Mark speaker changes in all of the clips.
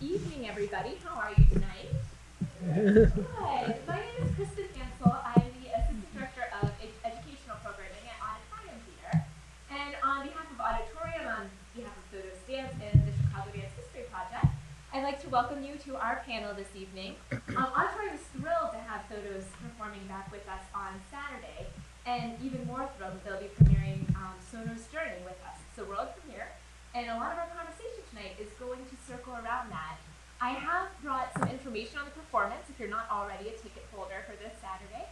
Speaker 1: evening, everybody. How are you tonight? Good. My name is Kristen Hansel. I'm the Assistant Director of Educational Programming at Auditorium Theatre. And on behalf of Auditorium, on behalf of Thodos Dance and the Chicago Dance History Project, I'd like to welcome you to our panel this evening. Auditorium is thrilled to have Thodos performing back with us on Saturday, and even more thrilled that they'll be premiering Sono's Journey with us. It's a world premiere, and a lot of our conversation tonight is going to circle around that. I have brought some information on the performance, if you're not already a ticket holder for this Saturday.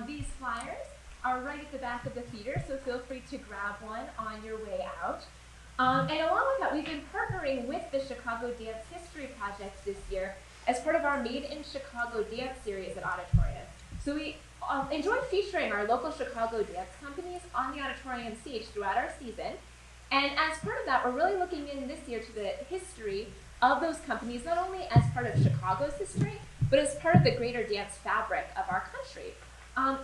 Speaker 1: These flyers are right at the back of the theater, so feel free to grab one on your way out. And along with that, we've been partnering with the Chicago Dance History Project this year as part of our Made in Chicago dance series at Auditorium. So we enjoy featuring our local Chicago dance companies on the Auditorium stage throughout our season. And as part of that, we're really looking in this year to the history of those companies, not only as part of Chicago's history, but as part of the greater dance fabric of our country.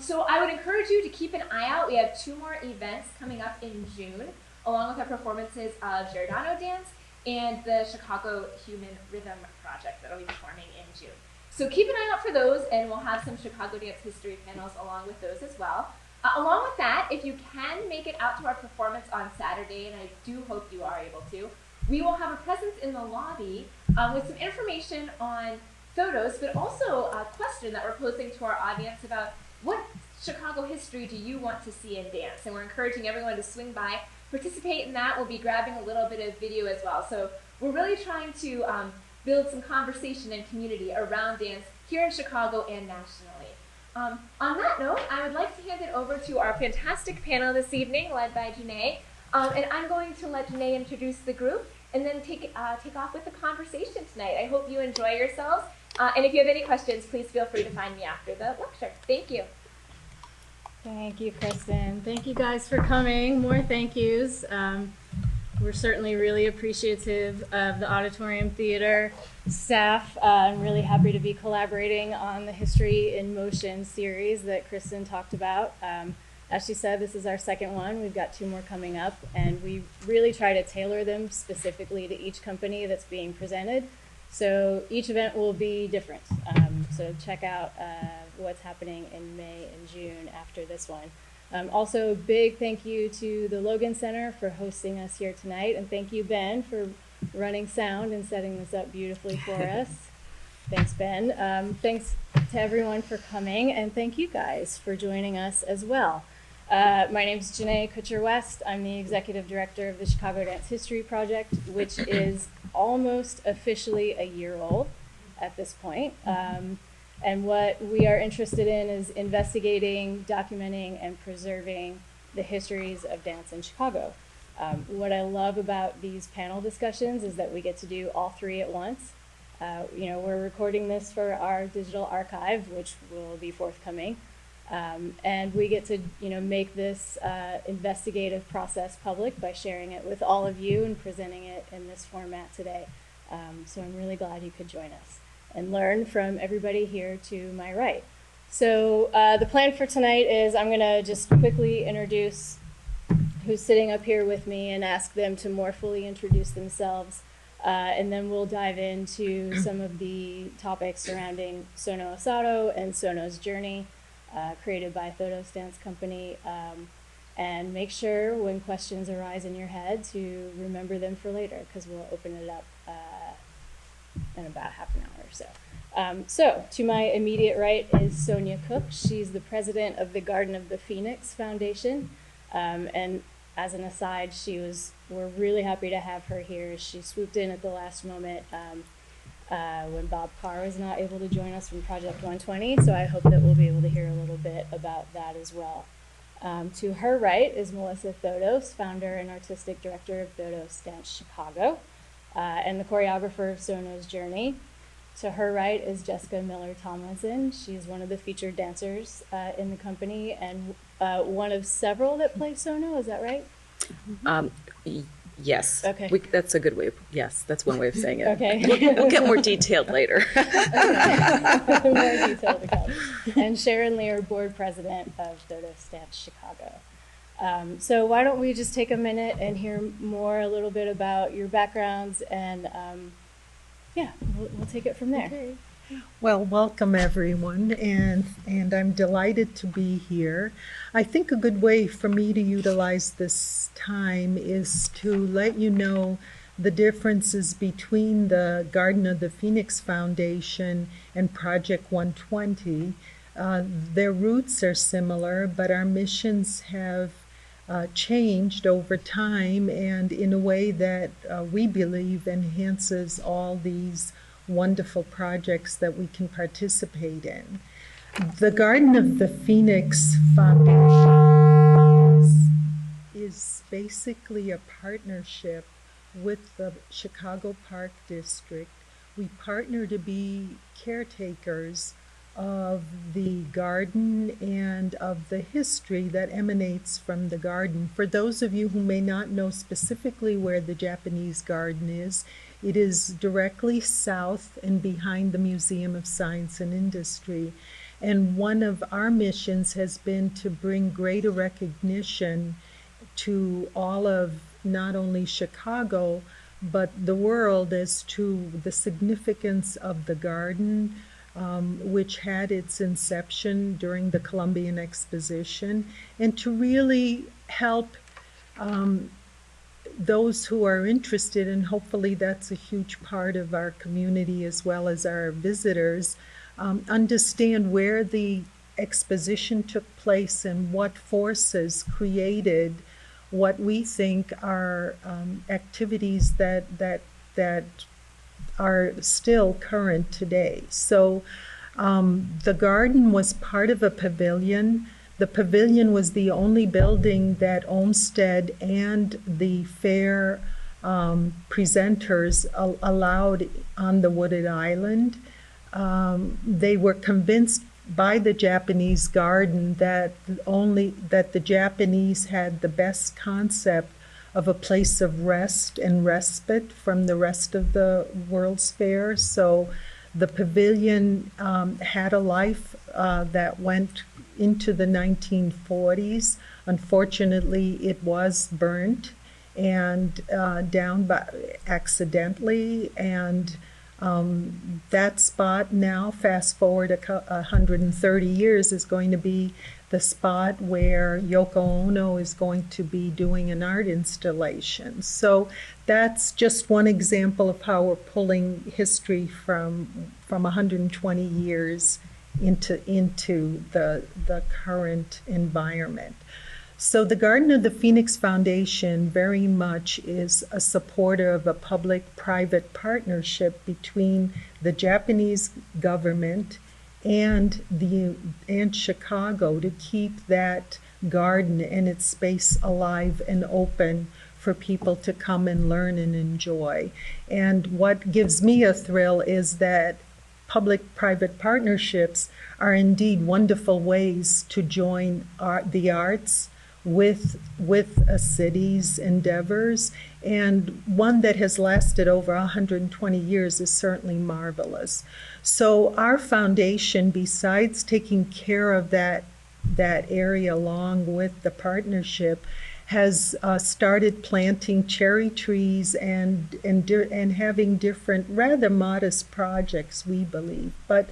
Speaker 1: So I would encourage you to keep an eye out. We have 2 more events coming up in June, along with our performances of Giordano Dance and the Chicago Human Rhythm Project that will be performing in June. So keep an eye out for those, and we'll have some Chicago Dance History panels along with those as well. Along with that, if you can make it out to our performance on Saturday, and I do hope you are able to, we will have a presence in the lobby with some information on Thodos, but also a question that we're posing to our audience about what Chicago history do you want to see in dance? And we're encouraging everyone to swing by, participate in that. We'll be grabbing a little bit of video as well. So we're really trying to build some conversation and community around dance here in Chicago and nationally. On that note, I would like to hand it over to our fantastic panel this evening, led by Janae. And I'm going to let Janae introduce the group and then take off with the conversation tonight. I hope you enjoy yourselves. And if you have any questions, please feel free to find me after the lecture. Thank you.
Speaker 2: Thank you, Kristen. Thank you guys for coming. More thank yous. We're certainly really appreciative of the Auditorium Theatre staff. I'm really happy to be collaborating on the History in Motion series that Kristen talked about. As she said, this is our second one. We've got 2 more coming up, and we really try to tailor them specifically to each company that's being presented. So each event will be different. So check out what's happening in May and June after this one. Also, big thank you to the Logan Center for hosting us here tonight, and thank you, Ben, for running sound and setting this up beautifully for us. Thanks, Ben. Thanks to everyone for coming, and thank you guys for joining us as well. My name is Janae Kutcher-West. I'm the Executive Director of the Chicago Dance History Project, which is almost officially a year old at this point. And what we are interested in is investigating, documenting, and preserving the histories of dance in Chicago. What I love about these panel discussions is that we get to do all 3 at once. We're recording this for our digital archive, which will be forthcoming. And we get to, make this investigative process public by sharing it with all of you and presenting it in this format today. So I'm really glad you could join us and learn from everybody here to my right. So the plan for tonight is I'm going to just quickly introduce who's sitting up here with me and ask them to more fully introduce themselves. And then we'll dive into some of the topics surrounding Sono Osato and Sono's Journey, created by Thodos Dance Company. And make sure when questions arise in your head to remember them for later, because we'll open it up in about half an hour or so. So to my immediate right is Sonia Cooke. She's the president of the Garden of the Phoenix Foundation. And as an aside, we're really happy to have her here. She swooped in at the last moment when Bob Carr was not able to join us from Project 120. So I hope that we'll be able to hear a little bit about that as well. To her right is Melissa Thodos, founder and artistic director of Thodos Dance Chicago, and the choreographer of Sono's Journey. To her right is Jessica Miller Tomlinson. She's one of the featured dancers in the company and one of several that play Sono, is that right?
Speaker 3: Yes.
Speaker 2: Okay.
Speaker 3: That's a good way. Yes, that's one way of saying it.
Speaker 2: Okay.
Speaker 3: We'll get more detailed later.
Speaker 2: Okay. More detailed to come. And Sharon Lear, board president of Thodos Dance Chicago. So why don't we just take a minute and hear more a little bit about your backgrounds and yeah, we'll take it from there.
Speaker 4: Okay. Well, welcome everyone, and I'm delighted to be here. I think a good way for me to utilize this time is to let you know the differences between the Garden of the Phoenix Foundation and Project 120. Their roots are similar, but our missions have changed over time and in a way that we believe enhances all these wonderful projects that we can participate in. The Garden of the Phoenix Foundation is basically a partnership with the Chicago Park District. We partner to be caretakers of the garden and of the history that emanates from the garden. For those of you who may not know specifically where the Japanese garden is, it is directly south and behind the Museum of Science and Industry. And one of our missions has been to bring greater recognition to all of not only Chicago, but the world as to the significance of the garden, which had its inception during the Columbian Exposition, and to really help those who are interested, and hopefully that's a huge part of our community as well as our visitors, understand where the exposition took place and what forces created what we think are activities that are still current today. So the garden was part of a pavilion. The pavilion was the only building that Olmsted and the fair presenters allowed on the wooded island. They were convinced by the Japanese garden that the Japanese had the best concept of a place of rest and respite from the rest of the World's Fair. So the pavilion had a life that went into the 1940s. Unfortunately, it was burnt and down by accidentally, and that spot now, fast forward 130 years, is going to be the spot where Yoko Ono is going to be doing an art installation. So that's just one example of how we're pulling history from 120 years into the current environment. So the Garden of the Phoenix Foundation very much is a supporter of a public-private partnership between the Japanese government and Chicago to keep that garden and its space alive and open for people to come and learn and enjoy. And what gives me a thrill is that public-private partnerships are indeed wonderful ways to join the arts with a city's endeavors, and one that has lasted over 120 years is certainly marvelous. So our foundation, besides taking care of that area along with the partnership, has started planting cherry trees and having different rather modest projects, we believe. But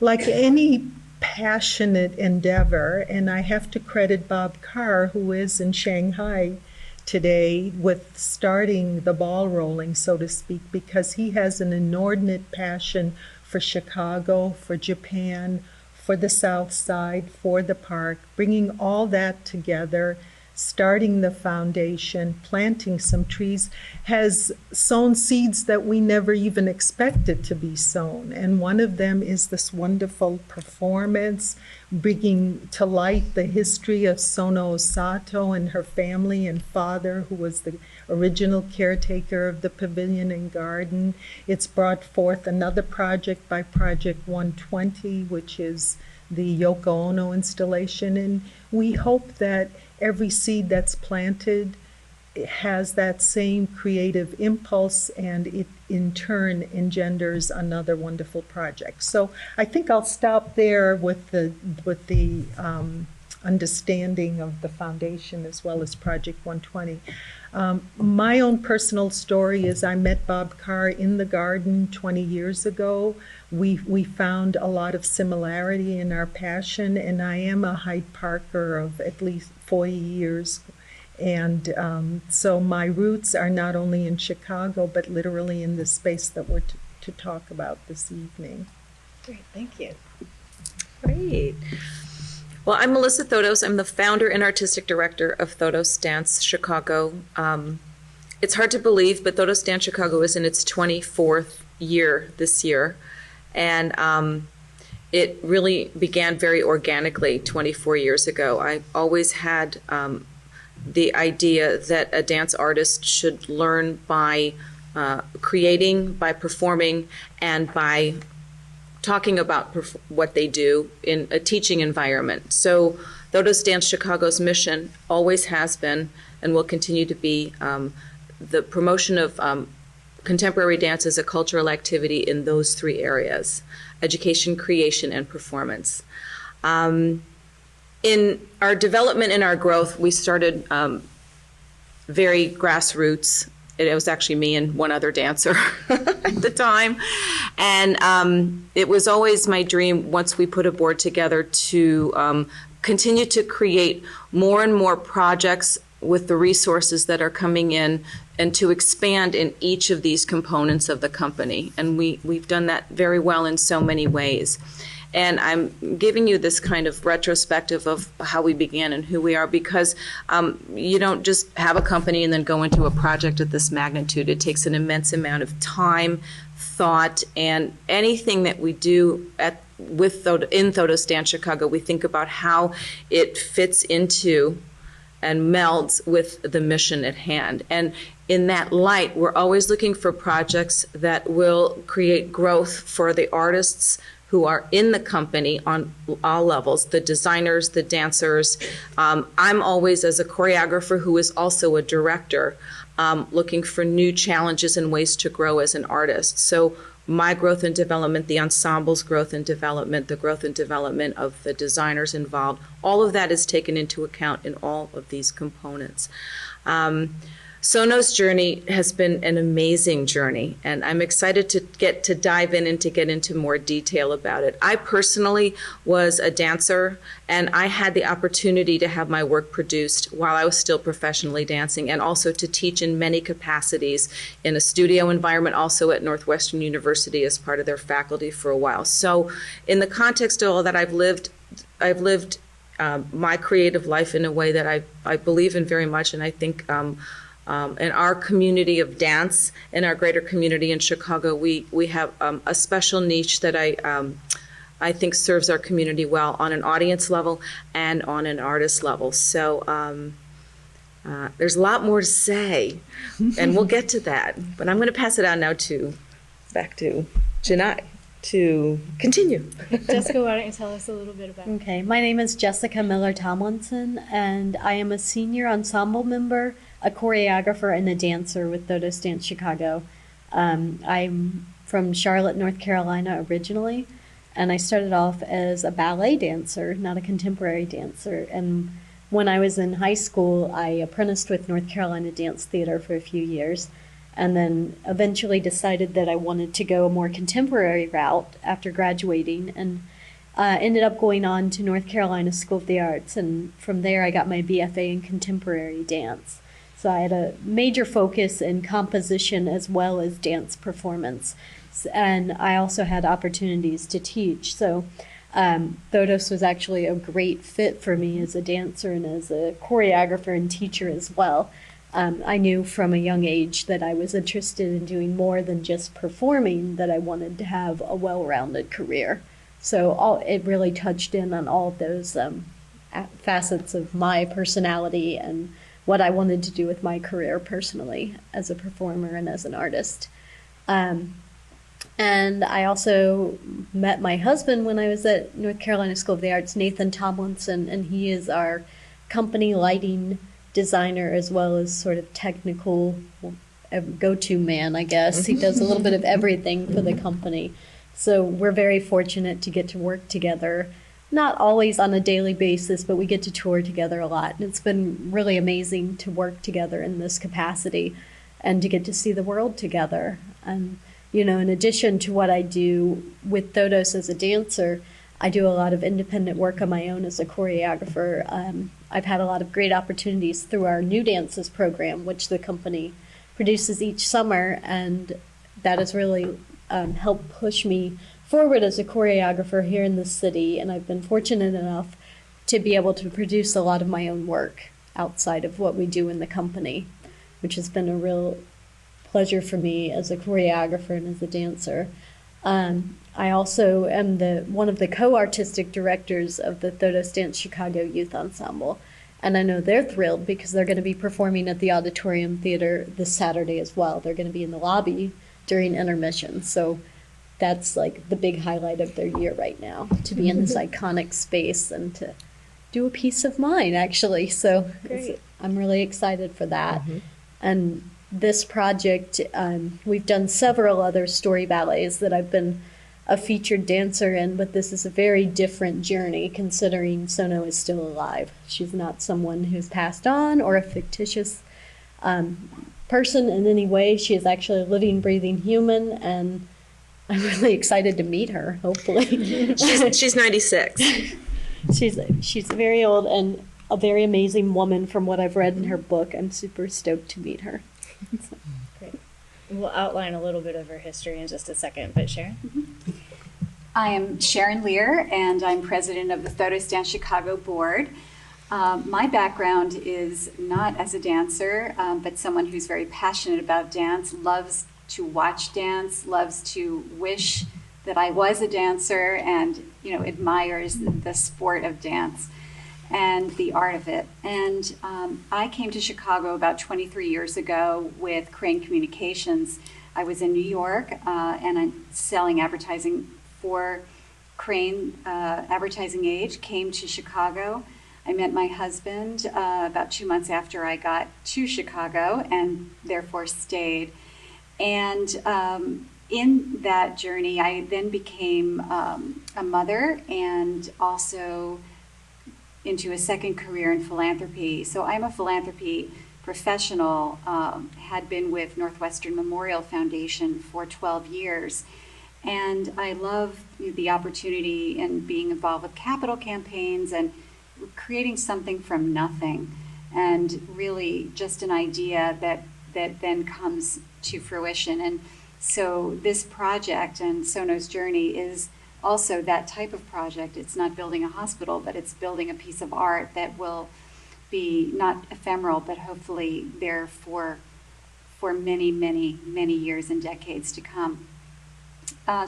Speaker 4: like any passionate endeavor, and I have to credit Bob Carr, who is in Shanghai today, with starting the ball rolling, so to speak, because he has an inordinate passion for Chicago, for Japan, for the South Side, for the park, bringing all that together, starting the foundation, planting some trees, has sown seeds that we never even expected to be sown. And one of them is this wonderful performance, bringing to light the history of Sono Osato and her family and father, who was the original caretaker of the pavilion and garden. It's brought forth another project by Project 120, which is the Yoko Ono installation. And we hope that every seed that's planted has that same creative impulse, and it in turn engenders another wonderful project. So I think I'll stop there with the understanding of the foundation as well as Project 120. My own personal story is I met Bob Carr in the garden 20 years ago. We found a lot of similarity in our passion, and I am a Hyde Parker of at least 40 years. And so my roots are not only in Chicago, but literally in the space that we're to talk about this evening.
Speaker 2: Great, thank you.
Speaker 3: Great. Well, I'm Melissa Thodos. I'm the founder and artistic director of Thodos Dance Chicago. It's hard to believe, but Thodos Dance Chicago is in its 24th year this year. And it really began very organically 24 years ago. I always had the idea that a dance artist should learn by creating, by performing, and by talking about what they do in a teaching environment. So Thodos Dance Chicago's mission always has been and will continue to be the promotion of contemporary dance as a cultural activity in those three areas: education, creation, and performance. In our development and our growth, we started very grassroots. It was actually me and one other dancer at the time. And it was always my dream, once we put a board together, to continue to create more and more projects with the resources that are coming in, and to expand in each of these components of the company. And we've done that very well in so many ways. And I'm giving you this kind of retrospective of how we began and who we are, because you don't just have a company and then go into a project of this magnitude. It takes an immense amount of time, thought, and anything that we do in Thodos Dance Chicago, we think about how it fits into and melds with the mission at hand. And in that light, we're always looking for projects that will create growth for the artists who are in the company on all levels, the designers, the dancers. I'm always, as a choreographer who is also a director, looking for new challenges and ways to grow as an artist. So my growth and development, the ensemble's growth and development, the growth and development of the designers involved, all of that is taken into account in all of these components. Sono's journey has been an amazing journey, and I'm excited to get to dive in and to get into more detail about it. I personally was a dancer, and I had the opportunity to have my work produced while I was still professionally dancing, and also to teach in many capacities in a studio environment, also at Northwestern University as part of their faculty for a while. So in the context of all that, I've lived my creative life in a way that I believe in very much, and I think in our community of dance, in our greater community in Chicago, we have a special niche that I think serves our community well on an audience level and on an artist level. So there's a lot more to say, and we'll get to that. But I'm going to pass it on now back to Janai to continue.
Speaker 2: Jessica, why don't you tell us a little bit about it?
Speaker 5: Okay, my name is Jessica Miller Tomlinson, and I am a senior ensemble member, a choreographer, and a dancer with Thodos Dance Chicago. I'm from Charlotte, North Carolina originally, and I started off as a ballet dancer, not a contemporary dancer. And when I was in high school, I apprenticed with North Carolina Dance Theatre for a few years, and then eventually decided that I wanted to go a more contemporary route after graduating, and ended up going on to North Carolina School of the Arts, and from there I got my BFA in contemporary dance. So I had a major focus in composition as well as dance performance, and I also had opportunities to teach. So Thodos was actually a great fit for me as a dancer and as a choreographer and teacher as well. I knew from a young age that I was interested in doing more than just performing, that I wanted to have a well-rounded career. So it really touched in on all of those facets of my personality and what I wanted to do with my career personally as a performer and as an artist. And I also met my husband when I was at North Carolina School of the Arts, Nathan Tomlinson, and he is our company lighting designer as well as sort of technical go-to man, I guess. He does a little bit of everything for the company. So we're very fortunate to get to work together not always on a daily basis, but we get to tour together a lot. And it's been really amazing to work together in this capacity and to get to see the world together. And, you know, in addition to what I do with Thodos as a dancer, I do a lot of independent work on my own as a choreographer. I've had a lot of great opportunities through our New Dances program, which the company produces each summer, and that has really helped push me forward as a choreographer here in the city. And I've been fortunate enough to be able to produce a lot of my own work outside of what we do in the company, which has been a real pleasure for me as a choreographer and as a dancer. I also am one of the co-artistic directors of the Thodos Dance Chicago Youth Ensemble. And I know they're thrilled because they're going to be performing at the Auditorium Theatre this Saturday as well. They're going to be in the lobby during intermission. So that's like the big highlight of their year right now, to be in this iconic space and to do a piece of mine, actually. So I'm really excited for that. And this project, we've done several other story ballets that I've been a featured dancer in, but this is a very different journey considering Sono is still alive. She's not someone who's passed on or a fictitious person in any way. She is actually a living, breathing human, and I'm really excited to meet her, hopefully.
Speaker 3: She's 96.
Speaker 5: She's very old and a very amazing woman from what I've read in her book. I'm super stoked to meet her.
Speaker 2: Great. We'll outline a little bit of her history in just a second, but Sharon?
Speaker 6: I am Sharon Lear, and I'm president of the Thodos Dance Chicago board. My background is not as a dancer, but someone who's very passionate about dance, loves to watch dance, loves to wish that I was a dancer, and admires the sport of dance and the art of it. And I came to Chicago about 23 years ago with Crane Communications. I was in New York, and I'm selling advertising for Crane Advertising Age, came to Chicago. I met my husband about 2 months after I got to Chicago, and therefore stayed. And in that journey, I then became a mother and also into a second career in philanthropy. So I'm a philanthropy professional, had been with Northwestern Memorial Foundation for 12 years. And I love the opportunity and being involved with capital campaigns and creating something from nothing, and really just an idea that then comes to fruition. And so this project and Sono's journey is also that type of project. It's not building a hospital, but it's building a piece of art that will be not ephemeral, but hopefully there for many, many, many years and decades to come.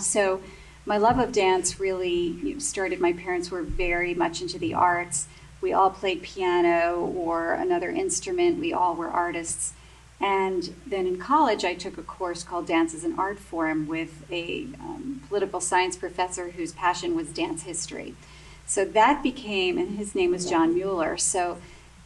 Speaker 6: So my love of dance really started. My parents were very much into the arts. We all played piano or another instrument. We all were artists. And then in college, I took a course called Dance as an Art Form with a political science professor whose passion was dance history. So that became, and his name was John Mueller, so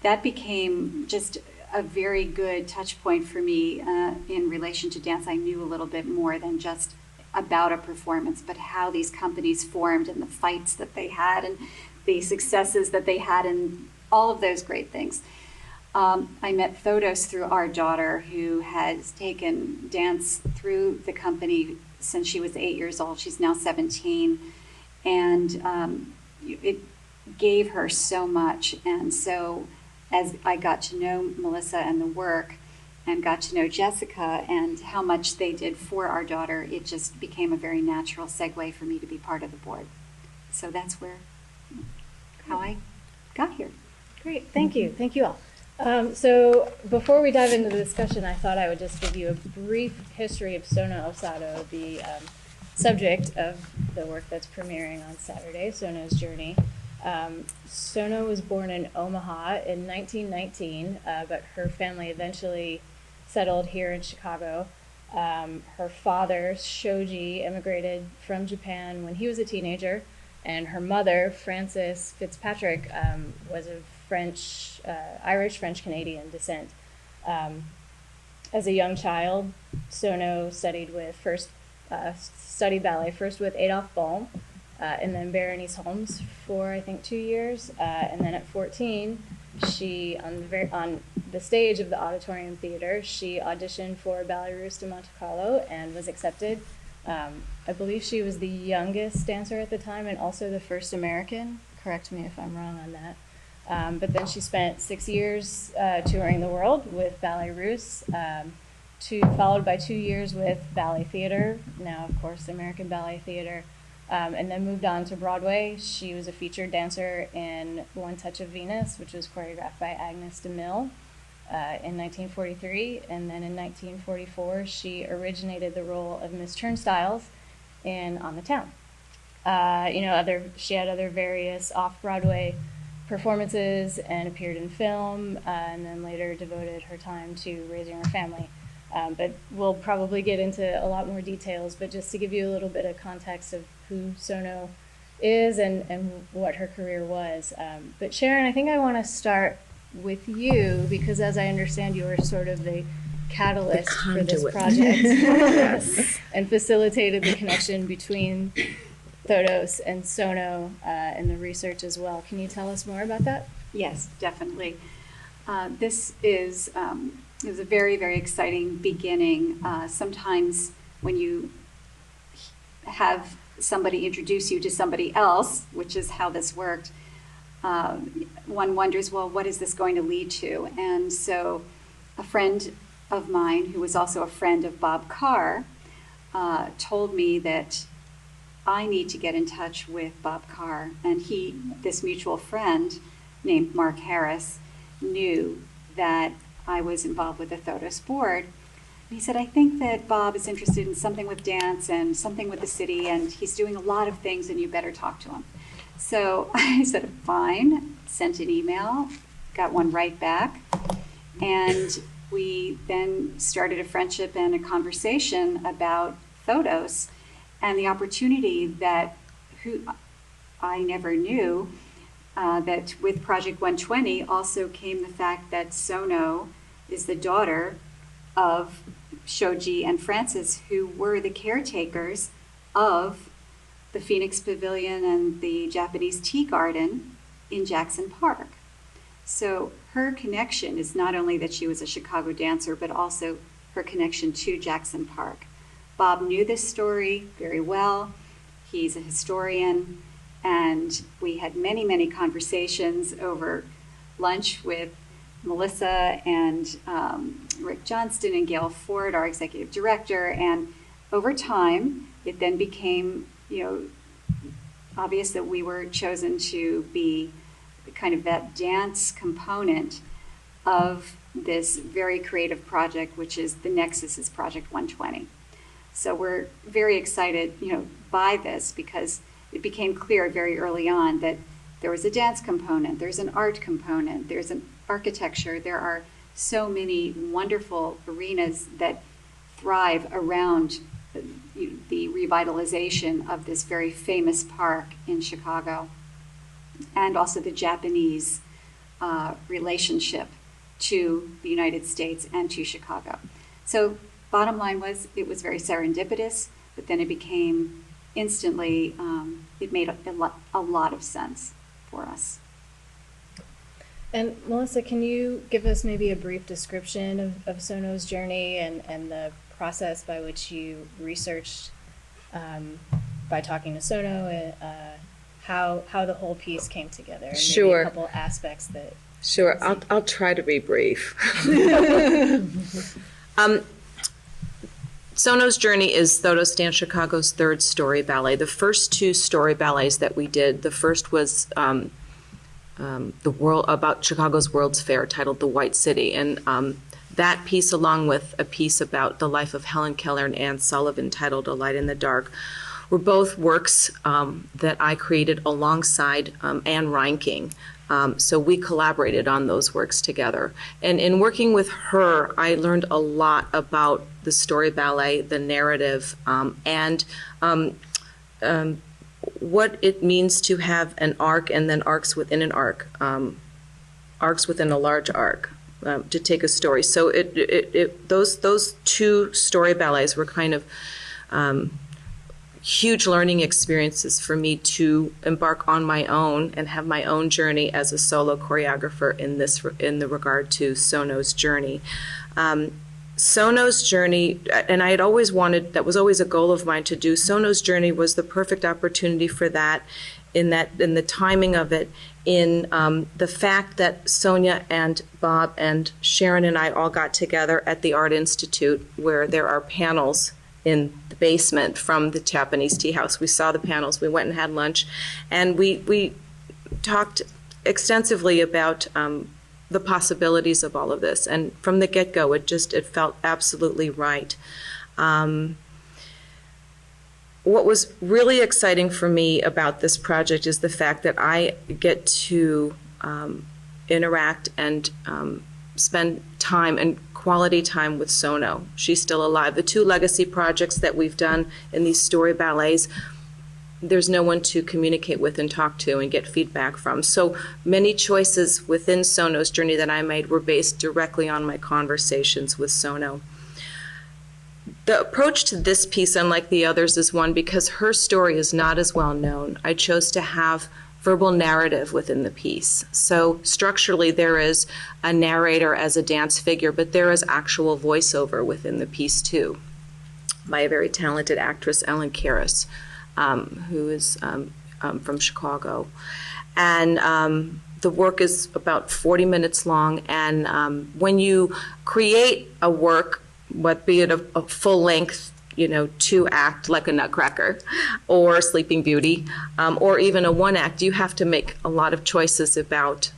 Speaker 6: that became just a very good touch point for me in relation to dance. I knew a little bit more than just about a performance, but how these companies formed and the fights that they had and the successes that they had and all of those great things. I met Thodos through our daughter, who has taken dance through the company since she was 8 years old. She's now 17, and it gave her so much. And so as I got to know Melissa and the work, and got to know Jessica and how much they did for our daughter, it just became a very natural segue for me to be part of the board. So that's how I got here.
Speaker 2: Great, thank you all. So before we dive into the discussion, I thought I would just give you a brief history of Sono Osato, the subject of the work that's premiering on Saturday, Sono's Journey. Sono was born in Omaha in 1919, but her family eventually settled here in Chicago. Her father, Shoji, immigrated from Japan when he was a teenager, and her mother, Frances Fitzpatrick, was of Irish French-Canadian descent. As a young child, Sono studied ballet first with Adolphe Bohm, and then Berenice Holmes for I think 2 years, and then at 14, she on the stage of the Auditorium Theatre, she auditioned for Ballet Russe de Monte Carlo and was accepted. I believe she was the youngest dancer at the time and also the first American. Correct me if I'm wrong on that. But then she spent 6 years touring the world with Ballet Russe, followed by 2 years with Ballet Theatre, now of course American Ballet Theatre, and then moved on to Broadway. She was a featured dancer in One Touch of Venus, which was choreographed by Agnes de Mille in 1943, and then in 1944 she originated the role of Miss Turnstiles in On the Town. She had other various off-Broadway performances and appeared in film, and then later devoted her time to raising her family. But we'll probably get into a lot more details, but just to give you a little bit of context of who Sono is and what her career was. But Sharon, I think I want to start with you, because as I understand, you were sort of the catalyst for this project. Yes. And facilitated the connection between Thodos and Sono and the research as well. Can you tell us more about that?
Speaker 6: Yes, definitely. This is it was a very, very exciting beginning. Sometimes when you have somebody introduce you to somebody else, which is how this worked, one wonders, well, what is this going to lead to? And so a friend of mine, who was also a friend of Bob Carr, told me that I need to get in touch with Bob Carr. And this mutual friend named Mark Harris, knew that I was involved with the Thodos board. And he said, I think that Bob is interested in something with dance and something with the city, and he's doing a lot of things, and you better talk to him. So I said, fine, sent an email, got one right back, and we then started a friendship and a conversation about Thodos and the opportunity that I never knew that with Project 120 also came the fact that Sono is the daughter of Shoji and Francis, who were the caretakers of the Phoenix Pavilion and the Japanese Tea Garden in Jackson Park. So her connection is not only that she was a Chicago dancer, but also her connection to Jackson Park. Bob knew this story very well. He's a historian, and we had many, many conversations over lunch with Melissa and Rick Johnston and Gail Ford, our executive director. And over time, it then became, obvious that we were chosen to be kind of that dance component of this very creative project, which is the Nexus is Project 120. So we're very excited, by this, because it became clear very early on that there was a dance component, there's an art component, there's an architecture. There are so many wonderful arenas that thrive around the revitalization of this very famous park in Chicago, and also the Japanese relationship to the United States and to Chicago. So bottom line was, it was very serendipitous, but then it became instantly, it made a lot of sense for us.
Speaker 2: And Melissa, can you give us maybe a brief description of Sono's journey and the process by which you researched, by talking to Sono, how the whole piece came together? And
Speaker 3: Sure.
Speaker 2: Maybe a couple aspects that.
Speaker 3: Sure, I'll try to be brief. Sono's Journey is Thodos Dance Chicago's third story ballet. The first two story ballets that we did, the first was about Chicago's World's Fair, titled The White City, and that piece, along with a piece about the life of Helen Keller and Anne Sullivan, titled A Light in the Dark, were both works that I created alongside Anne Reinking. So we collaborated on those works together. And in working with her, I learned a lot about the story ballet, the narrative, and what it means to have an arc and then arcs within an arc, arcs within a large arc, to take a story. So those two story ballets were kind of huge learning experiences for me to embark on my own and have my own journey as a solo choreographer in the regard to Sono's journey. Sono's journey, and I had always wanted, that was always a goal of mine to do. Sono's journey was the perfect opportunity for that, in the timing of it, in the fact that Sonia and Bob and Sharon and I all got together at the Art Institute, where there are panels in the basement from the Japanese tea house. We saw the panels, we went and had lunch, and we talked extensively about the possibilities of all of this. And from the get-go, it felt absolutely right. What was really exciting for me about this project is the fact that I get to interact and spend time and quality time with Sono. She's still alive. The two legacy projects that we've done in these story ballets, there's no one to communicate with and talk to and get feedback from. So many choices within Sono's journey that I made were based directly on my conversations with Sono. The approach to this piece, unlike the others, is one because her story is not as well known. I chose to have verbal narrative within the piece. So structurally, there is a narrator as a dance figure, but there is actual voiceover within the piece too, by a very talented actress, Ellen Karas, who is from Chicago. And the work is about 40 minutes long, and when you create a work, what be it a full length, 2-act like a Nutcracker or Sleeping Beauty, or even a 1-act, you have to make a lot of choices about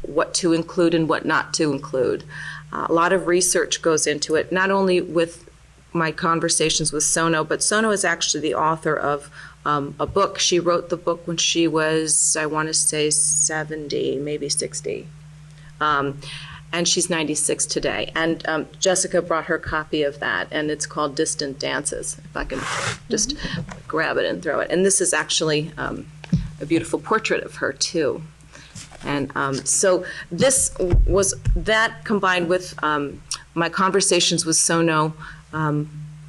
Speaker 3: what to include and what not to include. A lot of research goes into it, not only with my conversations with Sono, but Sono is actually the author of a book. She wrote the book when she was, I want to say, 70, maybe 60. And she's 96 today. And Jessica brought her copy of that, and it's called Distant Dances, if I can just grab it and throw it. And this is actually a beautiful portrait of her, too. And so this was, that combined with my conversations with Sono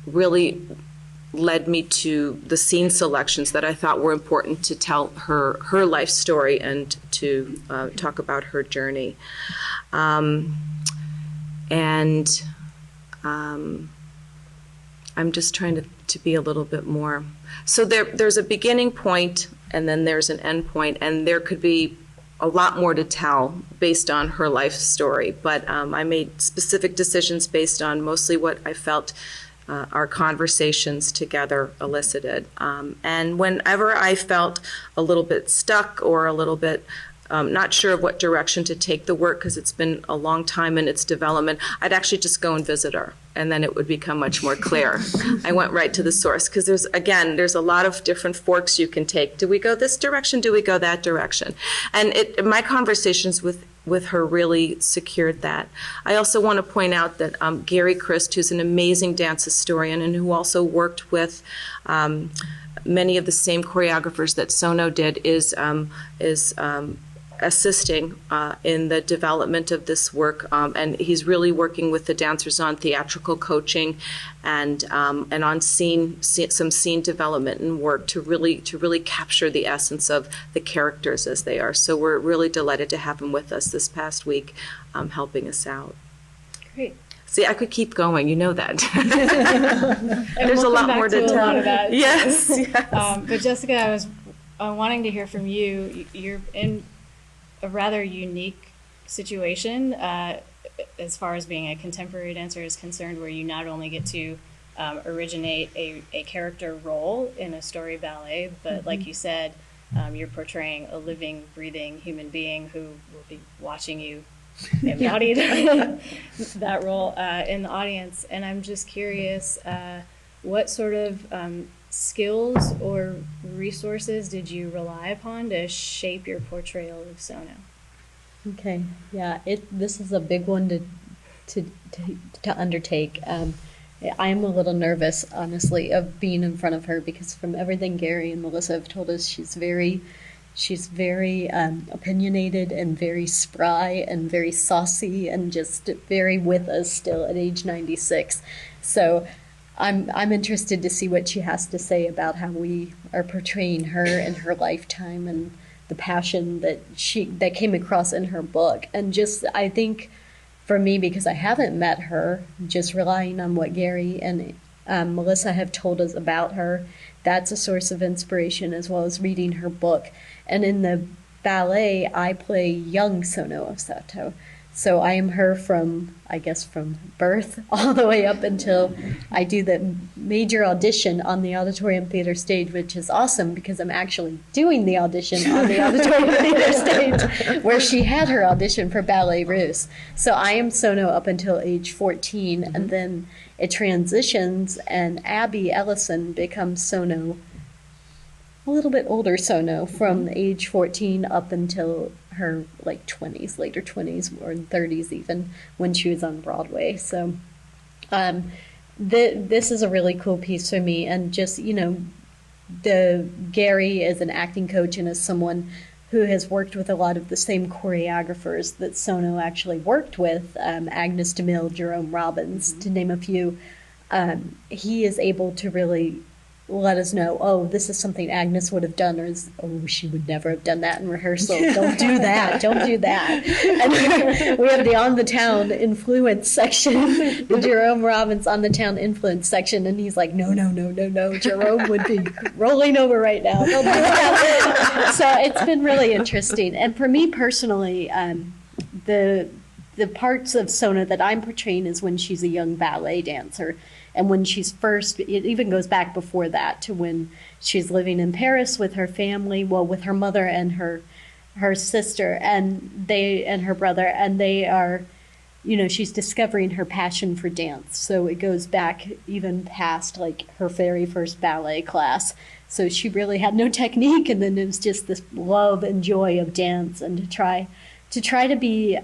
Speaker 3: really led me to the scene selections that I thought were important to tell her life story and to talk about her journey. I'm just trying to be a little bit more. So there's a beginning point, and then there's an end point, and there could be a lot more to tell based on her life story. But I made specific decisions based on mostly what I felt our conversations together elicited. And whenever I felt a little bit stuck or a little bit not sure of what direction to take the work because it's been a long time in its development, I'd actually just go and visit her, and then it would become much more clear. I went right to the source because there's a lot of different forks you can take. Do we go this direction? Do we go that direction? And my conversations with her really secured that. I also want to point out that Gary Christ, who's an amazing dance historian and who also worked with many of the same choreographers that Sono did, is assisting in the development of this work, and he's really working with the dancers on theatrical coaching and on some scene development and work to really capture the essence of the characters as they are. So we're really delighted to have him with us this past week, helping us out.
Speaker 2: Great.
Speaker 3: See, I could keep going. You know that. There's
Speaker 2: we'll
Speaker 3: a lot more to tell.
Speaker 2: A lot of that.
Speaker 3: Yes.
Speaker 2: But Jessica, I was wanting to hear from you. You're in a rather unique situation as far as being a contemporary dancer is concerned, where you not only get to originate a character role in a story ballet, but like you said, you're portraying a living, breathing human being who will be watching you embody that role in the audience. And I'm just curious, what sort of skills or resources did you rely upon to shape your portrayal of Sono?
Speaker 5: Okay, yeah, this is a big one to undertake. I am a little nervous, honestly, of being in front of her, because from everything Gary and Melissa have told us, she's very opinionated and very spry and very saucy and just very with us still at age 96. So I'm interested to see what she has to say about how we are portraying her and her lifetime and the passion that came across in her book. And just, I think for me, because I haven't met her, just relying on what Gary and Melissa have told us about her, that's a source of inspiration, as well as reading her book. And in the ballet, I play young Sono Osato. So I am her from birth all the way up until I do the major audition on the Auditorium Theatre stage, which is awesome because I'm actually doing the audition on the Auditorium Theatre stage where she had her audition for Ballet Russe. So I am Sono up until age 14, and then it transitions and Abby Ellison becomes Sono, a little bit older Sono, from age 14 up until her like 20s, later 20s or 30s even, when she was on Broadway. So this is a really cool piece for me. And just, Gary is an acting coach and is someone who has worked with a lot of the same choreographers that Sono actually worked with, Agnes DeMille, Jerome Robbins, to name a few. He is able to really let us know, oh, this is something Agnes would have done, or oh, she would never have done that in rehearsal. Don't do that. Don't do that. And we have the On the Town influence section, the Jerome Robbins On the Town influence section, and he's like, no. Jerome would be rolling over right now. Don't do that. So it's been really interesting. And for me personally, the parts of Sona that I'm portraying is when she's a young ballet dancer. And when she's first, it even goes back before that to when she's living in Paris with her family, well, with her mother and her sister and her brother, and they are, she's discovering her passion for dance. So it goes back even past like her very first ballet class. So she really had no technique, and then it was just this love and joy of dance, and to try to be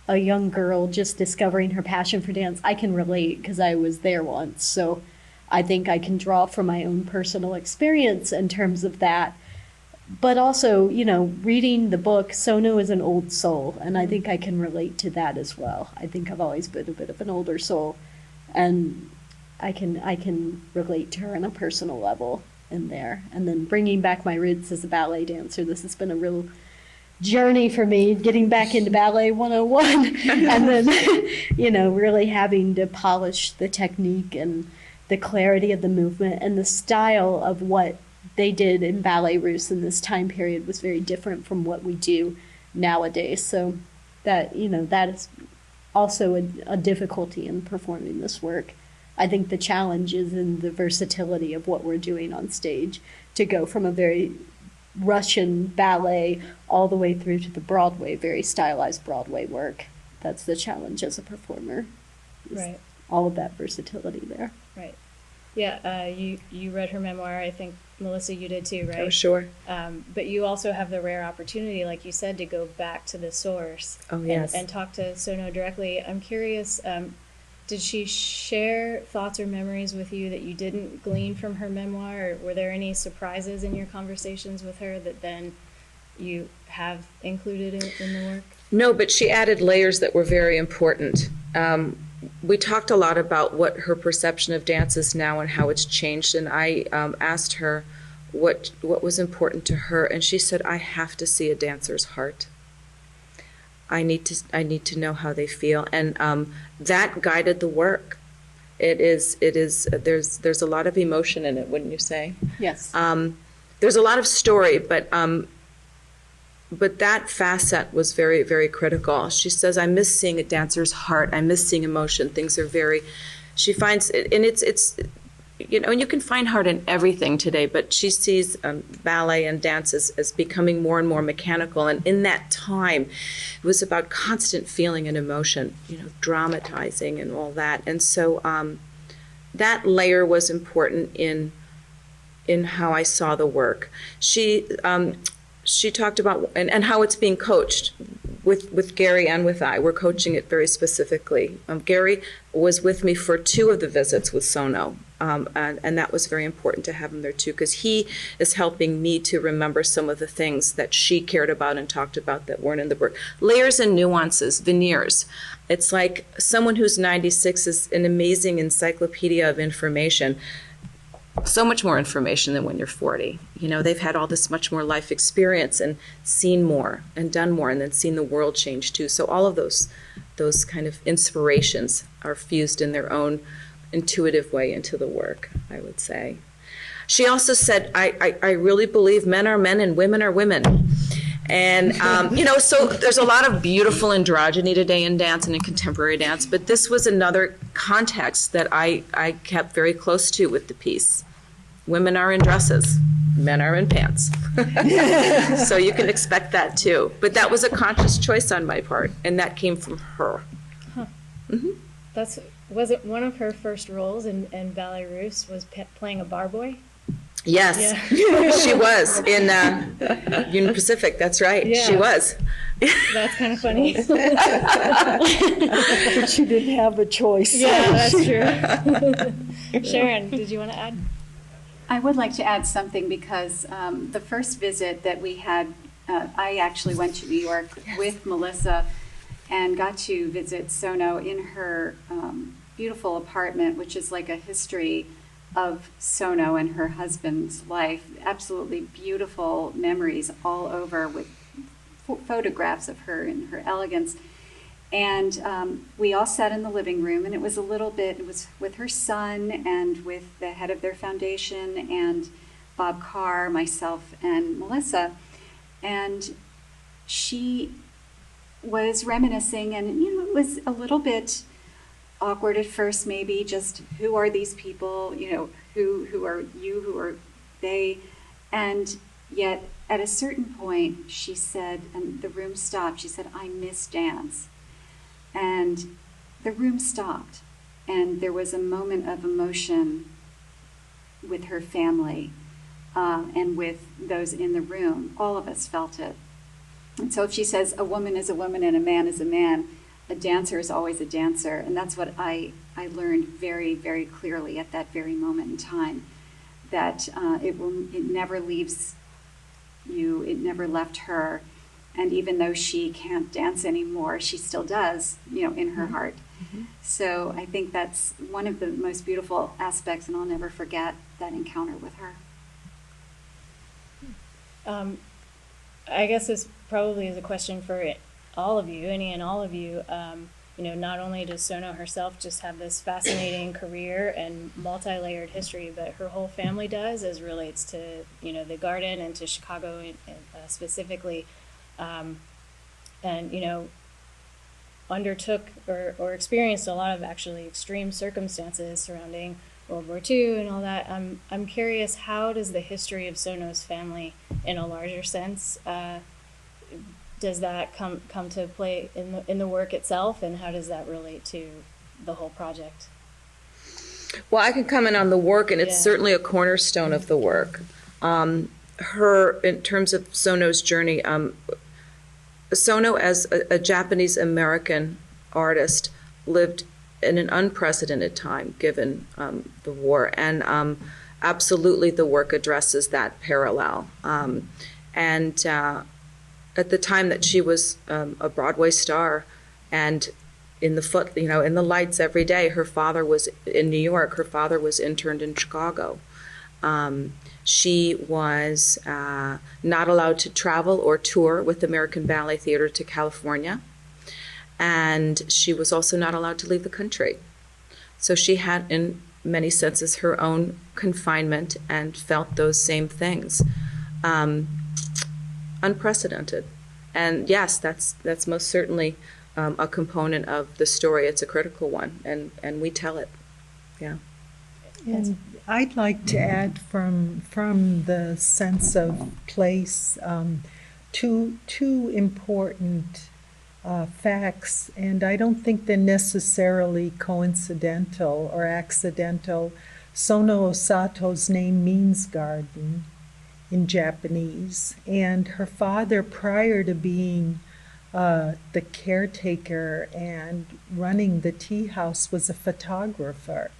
Speaker 5: a young girl just discovering her passion for dance. I can relate because I was there once. So I think I can draw from my own personal experience in terms of that. But also, reading the book, Sono is an old soul, and I think I can relate to that as well. I think I've always been a bit of an older soul, and I can relate to her on a personal level in there. And then bringing back my roots as a ballet dancer, this has been a real journey for me, getting back into ballet 101 and then really having to polish the technique and the clarity of the movement, and the style of what they did in Ballet Russe in this time period was very different from what we do nowadays. So that that is also a difficulty in performing this work. I think the challenge is in the versatility of what we're doing on stage, to go from a very Russian ballet all the way through to the Broadway, very stylized Broadway work. That's the challenge as a performer.
Speaker 2: Right.
Speaker 5: All of that versatility there.
Speaker 2: Right. Yeah, you read her memoir. I think, Melissa, you did too, right?
Speaker 3: Oh, sure.
Speaker 2: But you also have the rare opportunity, like you said, to go back to the source.
Speaker 3: Oh, yes.
Speaker 2: And talk to Sono directly. I'm curious, did she share thoughts or memories with you that you didn't glean from her memoir? Or were there any surprises in your conversations with her that then you have included in the work?
Speaker 3: No, but she added layers that were very important. We talked a lot about what her perception of dance is now and how it's changed, and I asked her what was important to her, and she said, I have to see a dancer's heart. I need to know how they feel, and that guided the work. There's a lot of emotion in it, wouldn't you say?
Speaker 5: Yes.
Speaker 3: There's a lot of story, but that facet was very, very critical. She says, I miss seeing a dancer's heart. I miss seeing emotion. Things are she finds, and it's and you can find heart in everything today, but she sees ballet and dance as becoming more and more mechanical. And in that time, it was about constant feeling and emotion, dramatizing and all that. And so that layer was important in how I saw the work. She talked about and how it's being coached. with Gary and with I. We're coaching it very specifically. Gary was with me for 2 of the visits with Sono, and that was very important to have him there too, because he is helping me to remember some of the things that she cared about and talked about that weren't in the book. Layers and nuances, veneers. It's like someone who's 96 is an amazing encyclopedia of information. So much more information than when you're 40. You know, they've had all this much more life experience and seen more and done more and then seen the world change too. So all of those kind of inspirations are fused in their own intuitive way into the work, I would say. She also said, I really believe men are men and women are women. And, you know, so there's a lot of beautiful androgyny today in dance and in contemporary dance, but this was another context that I kept very close to with the piece. Women are in dresses, men are in pants. So you can expect that too. But that was a conscious choice on my part, and that came from her.
Speaker 2: Huh.
Speaker 3: Mm-hmm.
Speaker 2: Was it one of her first roles in Ballet Russe was playing a bar boy?
Speaker 3: Yes,
Speaker 2: Yeah.
Speaker 3: she was in Union Pacific. That's right,
Speaker 2: Yeah.
Speaker 3: she was.
Speaker 2: That's kind of funny.
Speaker 4: But she didn't have a choice.
Speaker 2: Yeah, that's true. Sharon, did you want to add?
Speaker 6: I would like to add something because the first visit that we had, I actually went to New York with Melissa and got to visit Sono in her beautiful apartment, which is like a history of Sono and her husband's life. Absolutely beautiful memories all over with photographs of her and her elegance. And we all sat in the living room, and it was with her son and with the head of their foundation and Bob Carr, myself, and Melissa. And she was reminiscing, and it was a little bit awkward at first, maybe, just who are these people, who are you, who are they? And yet at a certain point she said, and the room stopped, she said, I miss dance. And the room stopped, and there was a moment of emotion with her family and with those in the room. All of us felt it. And so if she says a woman is a woman and a man is a man, a dancer is always a dancer. And that's what I learned very, very clearly at that very moment in time, that it never leaves you, it never left her. And even though she can't dance anymore, she still does, in her heart. Mm-hmm. So I think that's one of the most beautiful aspects, and I'll never forget that encounter with her.
Speaker 2: I guess this probably is a question for all of you, any and all of you. Not only does Sono herself just have this fascinating career and multi-layered history, but her whole family does, as relates to, the garden and to Chicago specifically. Undertook or experienced a lot of actually extreme circumstances surrounding World War II and all that. I'm curious, how does the history of Sono's family, in a larger sense, does that come to play in the work itself, and how does that relate to the whole project?
Speaker 3: Well, I can comment on the work, and it's certainly a cornerstone of the work. In terms of Sono's journey, Sono, as a Japanese American artist, lived in an unprecedented time given the war, and absolutely the work addresses that parallel. At the time that she was a Broadway star and in the lights every day, her father was in New York, her father was interned in Chicago. She was not allowed to travel or tour with American Ballet Theatre to California, and she was also not allowed to leave the country. So she had, in many senses, her own confinement and felt those same things. Unprecedented. And yes, that's most certainly a component of the story. It's a critical one, and we tell it. Yeah.
Speaker 4: And I'd like to add from the sense of place two important facts, and I don't think they're necessarily coincidental or accidental. Sono Osato's name means garden in Japanese, and her father, prior to being the caretaker and running the tea house was a photographer,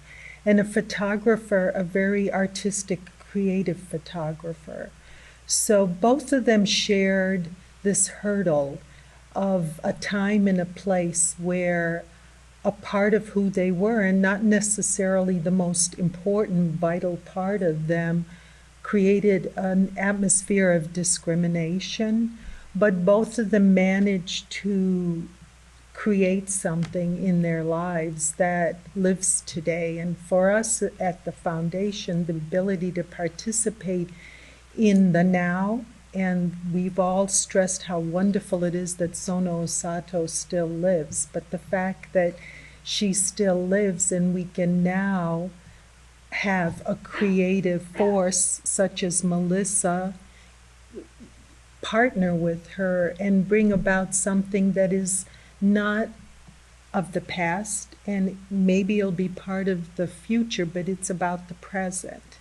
Speaker 4: and a very artistic, creative photographer. So both of them shared this hurdle of a time and a place where a part of who they were, and not necessarily the most important, vital part of them, created an atmosphere of discrimination, but both of them managed to create something in their lives that lives today. And for us at the foundation, the ability to participate in the now, and we've all stressed how wonderful it is that Sono Osato still lives, but the fact that she still lives and we can now have a creative force such as Melissa partner with her and bring about something that is not of the past, and maybe it'll be part of the future, but it's about the present.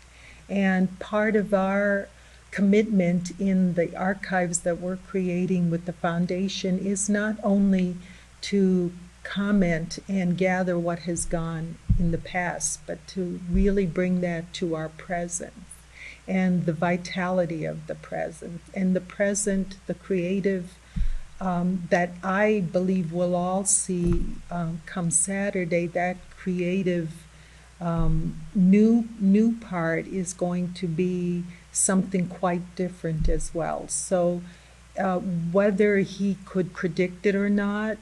Speaker 4: And part of our commitment in the archives that we're creating with the foundation is not only to comment and gather what has gone in the past, but to really bring that to our present and the vitality of the present. And the present, the creative, that I believe we'll all see come Saturday, that creative new part is going to be something quite different as well. So whether he could predict it or not,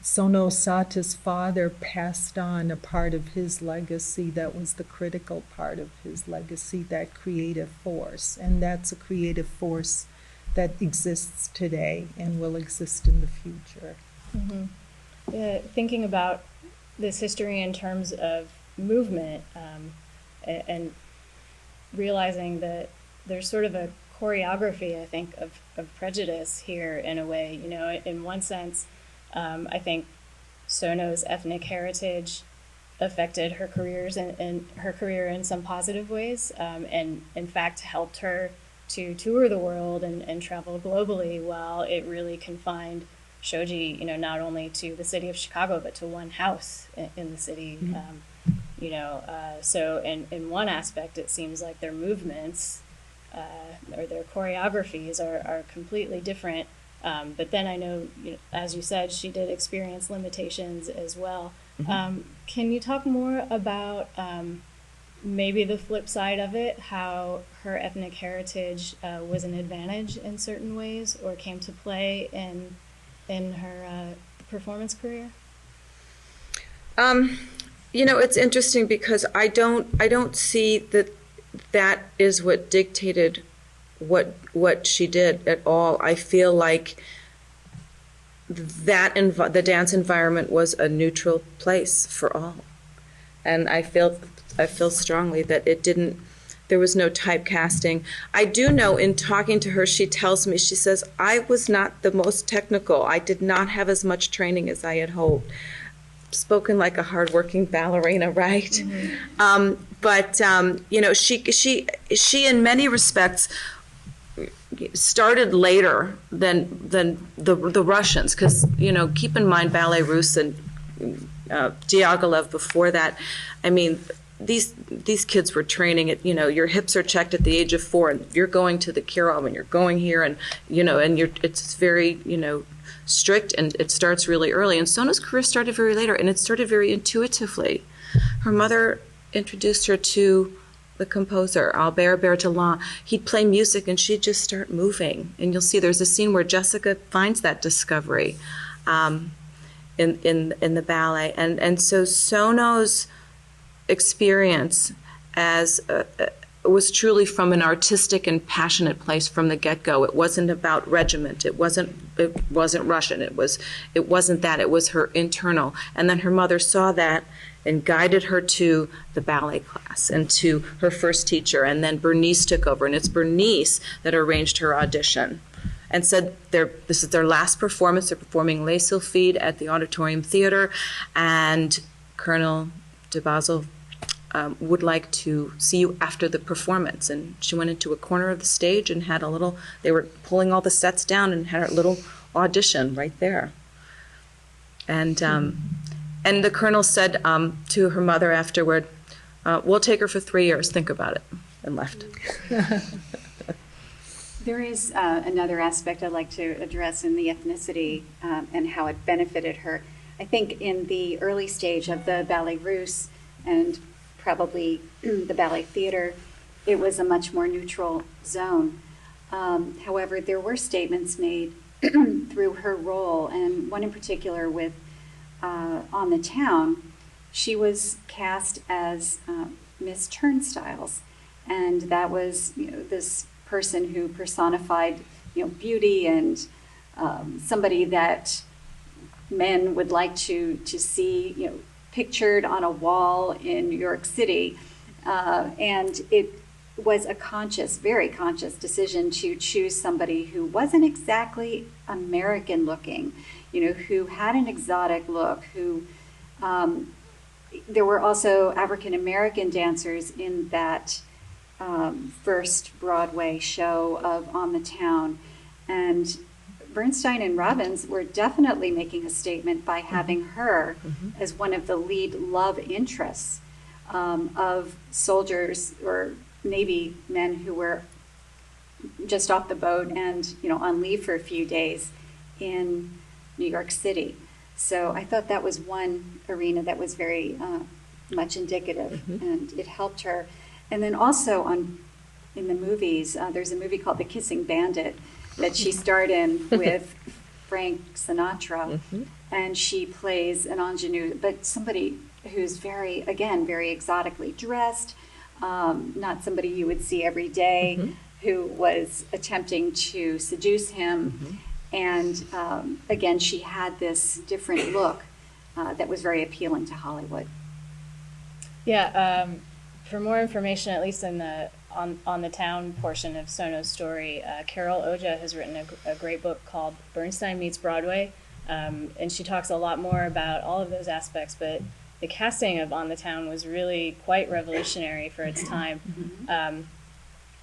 Speaker 4: Sono Osato's father passed on a part of his legacy that was the critical part of his legacy, that creative force. And that's a creative force that exists today and will exist in the future.
Speaker 2: Mm-hmm. Yeah, thinking about this history in terms of movement and realizing that there's sort of a choreography, I think, of prejudice here in a way. You know, in one sense, I think Sono's ethnic heritage affected her her career in some positive ways, and in fact helped her to tour the world and travel globally, while it really confined shoji, you know, not only to the city of Chicago, but to one house in the city. Mm-hmm. So in one aspect, it seems like their movements or their choreographies are completely different. But then I know, you know, as you said, she did experience limitations as well. Mm-hmm. Can you talk more about maybe the flip side of it, how her ethnic heritage was an advantage in certain ways or came to play in her performance career?
Speaker 3: You know, it's interesting because I don't see that is what dictated what she did at all. I feel like the dance environment was a neutral place for all, and I feel strongly that there was no typecasting. I do know, in talking to her, she tells me, she says, I was not the most technical. I did not have as much training as I had hoped. Spoken like a hardworking ballerina, right? Mm-hmm. But you know, she in many respects started later than the Russians, because, you know, keep in mind Ballet Russe and Diaghilev before that. I mean, these kids were training at, you know, your hips are checked at the age of 4, and you're going to the Kirov and you're going here, and you know, and it's very, you know, strict, and it starts really early. And Sona's career started very later, and it started very intuitively. Her mother introduced her to the composer, Albert Berthelin. He'd play music and she'd just start moving. And you'll see there's a scene where Jessica finds that discovery in the ballet. And so Sono's experience was truly from an artistic and passionate place from the get-go. It wasn't about regiment. It wasn't Russian. It wasn't that. It was her internal. And then her mother saw that and guided her to the ballet class and to her first teacher. And then Bernice took over, and it's Bernice that arranged her audition and said this is their last performance. They're performing Les Sylphides at the Auditorium Theatre, and Colonel de Basel would like to see you after the performance. And she went into a corner of the stage and had they were pulling all the sets down, and had a little audition right there. And the colonel said to her mother afterward, we'll take her for 3 years, think about it, and left.
Speaker 6: There is another aspect I'd like to address in the ethnicity and how it benefited her. I think in the early stage of the Ballet Russe and probably the ballet theater, it was a much more neutral zone. However, there were statements made through her role, and one in particular with On the Town. She was cast as Miss Turnstiles, and that was this person who personified beauty and somebody that men would like to see pictured on a wall in New York City, and it was a conscious, very conscious decision to choose somebody who wasn't exactly American looking, who had an exotic look, who there were also African American dancers in that first Broadway show of On the Town, and Bernstein and Robbins were definitely making a statement by having her as one of the lead love interests of soldiers or Navy men who were just off the boat and on leave for a few days in New York City. So I thought that was one arena that was very much indicative, and it helped her. And then also in the movies, there's a movie called The Kissing Bandit that she starred in with Frank Sinatra, and she plays an ingenue, but somebody who's very exotically dressed, not somebody you would see every day, who was attempting to seduce him. And again, she had this different look that was very appealing to Hollywood.
Speaker 2: Yeah, for more information, at least in the on the town portion of Sono's story, Carol Oja has written a great book called Bernstein Meets Broadway, and she talks a lot more about all of those aspects, but the casting of On the Town was really quite revolutionary for its time.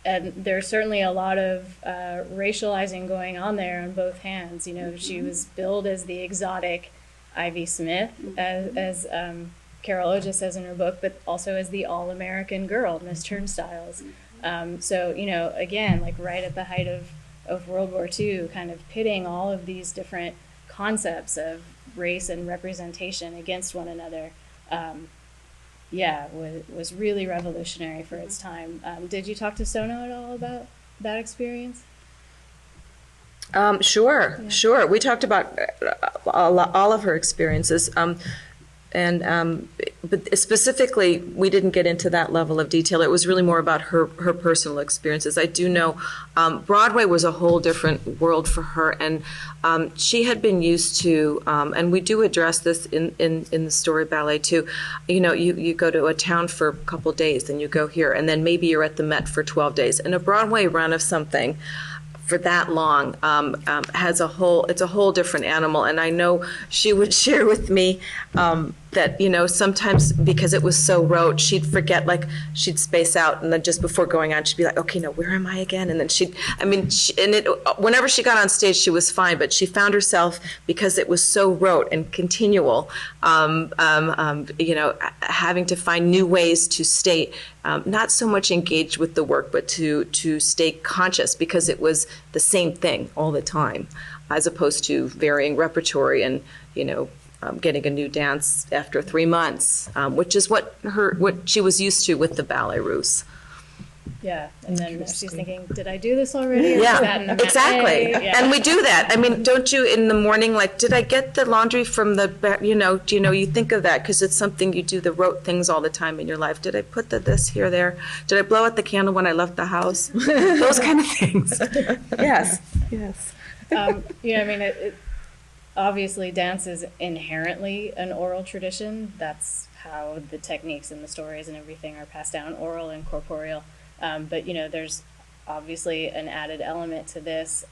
Speaker 2: And there's certainly a lot of racializing going on there on both hands. She was billed as the exotic Ivy Smith, as Carol Oja says in her book, but also as the all-American girl, Miss Turnstiles. So, again, like right at the height of World War II, kind of pitting all of these different concepts of race and representation against one another, was really revolutionary for its time. Did you talk to Sono at all about that experience? Sure. We talked about all of her experiences. But specifically, we didn't get into that level of detail. It was really more about her personal experiences. I do know Broadway was a whole different world for her, and she had been used to, and we do address this in the story ballet too. You go to a town for a couple days, then you go here, and then maybe you're at the Met for 12 days. And a Broadway run of something for that long it's a whole different animal. And I know she would share with me that sometimes because it was so rote, she'd forget, she'd space out, and then just before going on, she'd be like, okay, no, where am I again? And then whenever she got on stage, she was fine, but she found herself, because it was so rote and continual, having to find new ways to stay not so much engaged with the work, but to stay conscious, because it was the same thing all the time, as opposed to varying repertory and getting a new dance after 3 months, which is what she was used to with the Ballet Russe. Yeah, and then she's thinking, did I do this already? Or
Speaker 3: Yeah,
Speaker 2: was that in the
Speaker 3: exactly.
Speaker 2: Yeah.
Speaker 3: And we do that. Don't you in the morning, did I get the laundry from you think of that, because it's something you do, the rote things all the time in your life. Did I put this here, there? Did I blow out the candle when I left the house? Those kind of things. Yes.
Speaker 2: Obviously dance is inherently an oral tradition. That's how the techniques and the stories and everything are passed down, oral and corporeal. But there's obviously an added element to this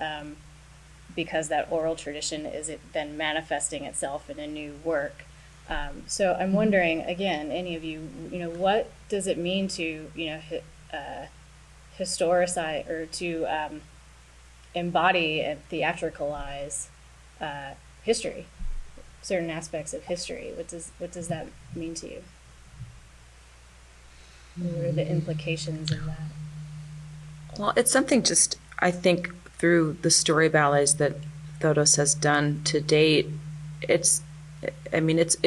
Speaker 2: because that oral tradition is then manifesting itself in a new work. So I'm wondering, again, any of you, what does it mean to, historicize or to embody and theatricalize history, certain aspects of history. What does that mean to you? What are the implications of that?
Speaker 3: Well, it's something just, I think, through the story ballets that Thodos has done to date, it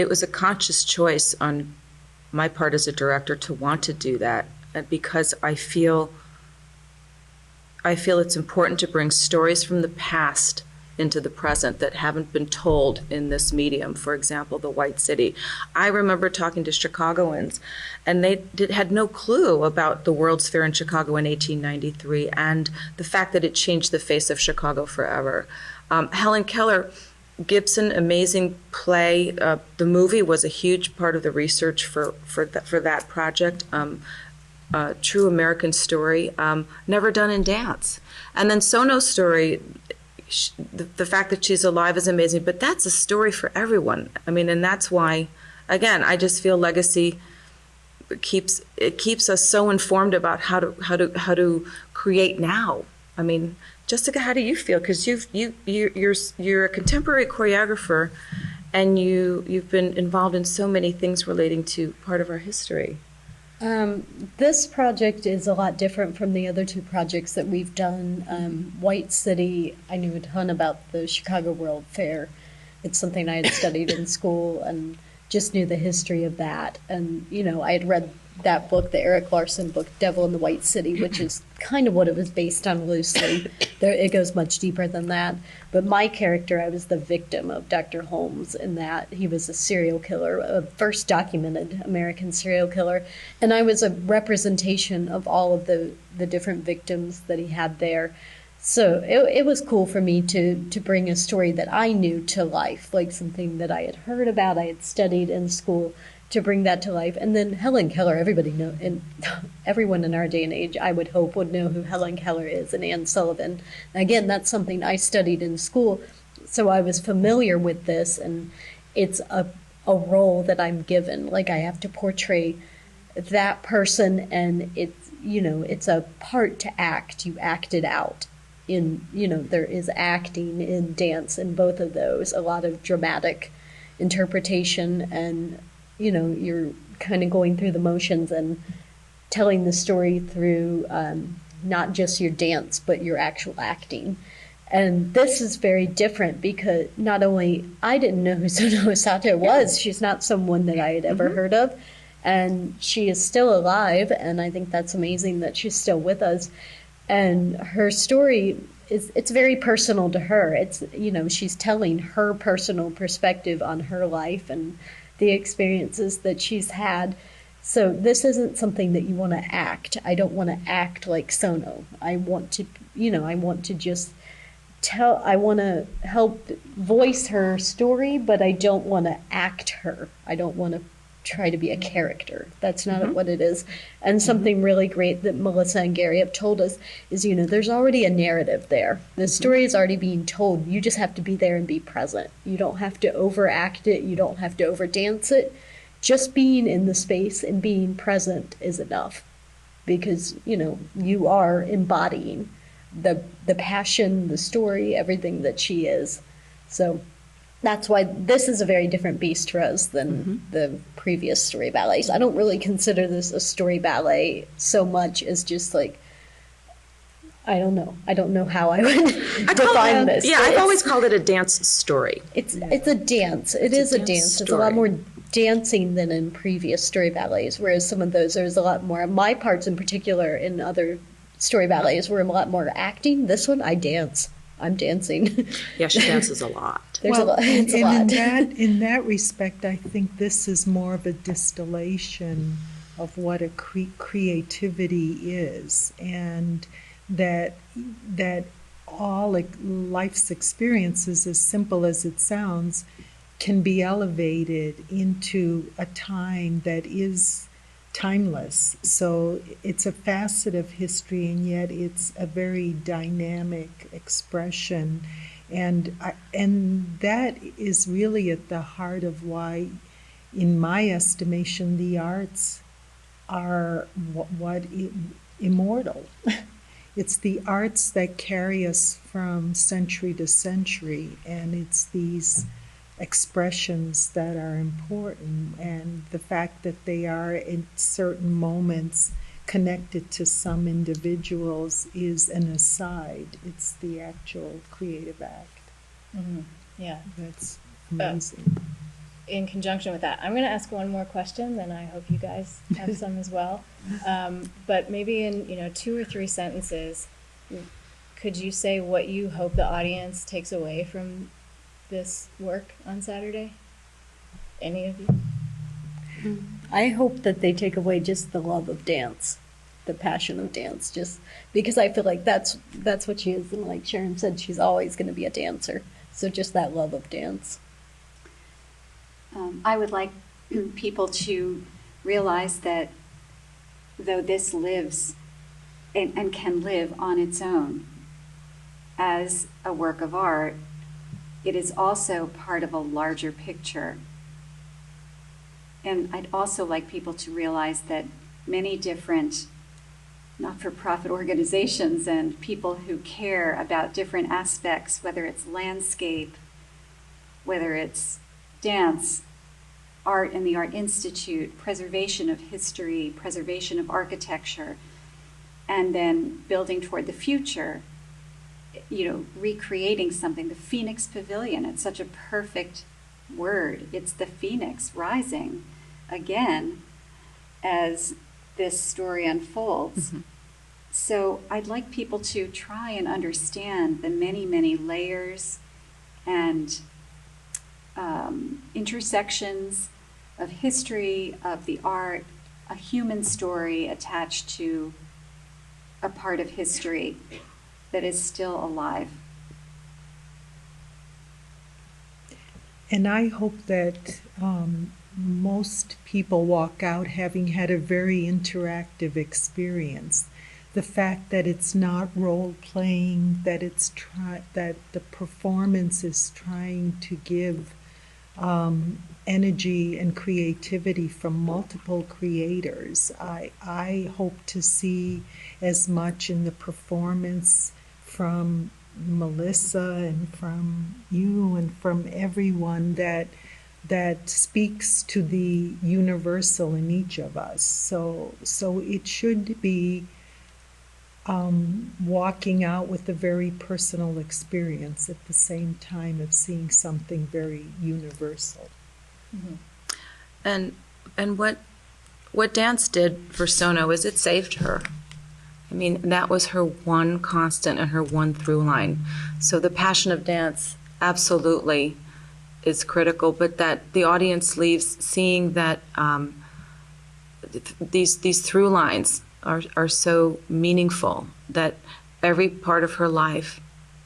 Speaker 3: was a conscious choice on my part as a director to want to do that, because I feel it's important to bring stories from the past into the present that haven't been told in this medium. For example, the White City. I remember talking to Chicagoans, and they had no clue about the World's Fair in Chicago in 1893 and the fact that it changed the face of Chicago forever. Helen Keller, Gibson, amazing play. The movie was a huge part of the research for that project. True American story, never done in dance. And then Sono's story, the fact that she's alive is amazing, but that's a story for everyone. I mean, and that's why, again, I just feel legacy keeps us so informed about how to create now. I mean, Jessica, how do you feel? Because you're a contemporary choreographer, and you've been involved in so many things relating to part of our history.
Speaker 5: This project is a lot different from the other two projects that we've done. White City, I knew a ton about the Chicago World Fair. It's something I had studied in school and just knew the history of that. And, I had read that book, the Eric Larson book, Devil in the White City, which is kind of what it was based on loosely. It goes much deeper than that. But my character, I was the victim of Dr. Holmes in that he was a serial killer, a first documented American serial killer. And I was a representation of all of the different victims that he had there. So it was cool for me to bring a story that I knew to life, like something that I had heard about, I had studied in school, to bring that to life. And then Helen Keller, everybody know, and everyone in our day and age, I would hope, would know who Helen Keller is, and Anne Sullivan. Again, that's something I studied in school, so I was familiar with this, and it's a role that I'm given. Like, I have to portray that person, and it's a part to act. You act it out. There is acting in dance in both of those, a lot of dramatic interpretation, and you're kind of going through the motions and telling the story through not just your dance, but your actual acting. And this is very different because not only I didn't know who Sono Osato was, she's not someone that I had ever heard of, and she is still alive, and I think that's amazing that she's still with us. And her story it's very personal to her. It's, she's telling her personal perspective on her life and the experiences that she's had. So this isn't something that you want to act. I don't want to act like Sono. I want to just I want to help voice her story, but I don't want to act her. I don't want to try to be a character. That's not what it is. And something really great that Melissa and Gary have told us is, there's already a narrative there. The story is already being told. You just have to be there and be present. You don't have to overact it. You don't have to overdance it. Just being in the space and being present is enough, because, you are embodying the passion, the story, everything that she is. So that's why this is a very different beast for us than the previous story ballets. I don't really consider this a story ballet so much as just like, I don't know how I would define this.
Speaker 3: Yeah, I've always called it a dance story.
Speaker 5: It's a dance. It's a dance.
Speaker 3: Story.
Speaker 5: It's a lot more dancing than in previous story ballets, whereas some of those, there's a lot more. My parts in particular in other story ballets were a lot more acting. This one, I dance. I'm dancing.
Speaker 3: Yeah, she dances a lot.
Speaker 5: There's a lot. It's a lot.
Speaker 4: In that respect, I think this is more of a distillation of what a creativity is, and that all life's experiences, as simple as it sounds, can be elevated into a time that is timeless. So it's a facet of history, and yet it's a very dynamic expression. And that is really at the heart of why, in my estimation, the arts are immortal. it's the arts that carry us from century to century, and it's these expressions that are important, and the fact that they are in certain moments connected to some individuals is an aside. It's the actual creative act.
Speaker 2: Mm-hmm. Yeah.
Speaker 4: That's amazing.
Speaker 2: In conjunction with that, I'm going to ask one more question, then I hope you guys have some as well. But maybe in 2 or 3 sentences, could you say what you hope the audience takes away from this work on Saturday? Any of you?
Speaker 5: I hope that they take away just the love of dance, the passion of dance, just because I feel like that's what she is. And like Sharon said, she's always going to be a dancer. So just that love of dance.
Speaker 6: I would like people to realize that though this lives and can live on its own as a work of art, it is also part of a larger picture. And I'd also like people to realize that many different not-for-profit organizations and people who care about different aspects, whether it's landscape, whether it's dance, art and the Art Institute, preservation of history, preservation of architecture, and then building toward the future, recreating something. The Phoenix Pavilion, it's such a perfect word. It's the phoenix rising again as this story unfolds. Mm-hmm. So I'd like people to try and understand the many, many layers and intersections of history, of the art, a human story attached to a part of history that is still alive.
Speaker 4: And I hope that most people walk out having had a very interactive experience. The fact that it's not role playing, that that the performance is trying to give energy and creativity from multiple creators. I hope to see as much in the performance from Melissa and from you and from everyone that speaks to the universal in each of us. So it should be walking out with a very personal experience at the same time of seeing something very universal.
Speaker 2: Mm-hmm.
Speaker 3: And what dance did for Sono is it saved her. I mean, that was her one constant and her one through line. So the passion of dance absolutely is critical, but that the audience leaves seeing that these through lines are so meaningful, that every part of her life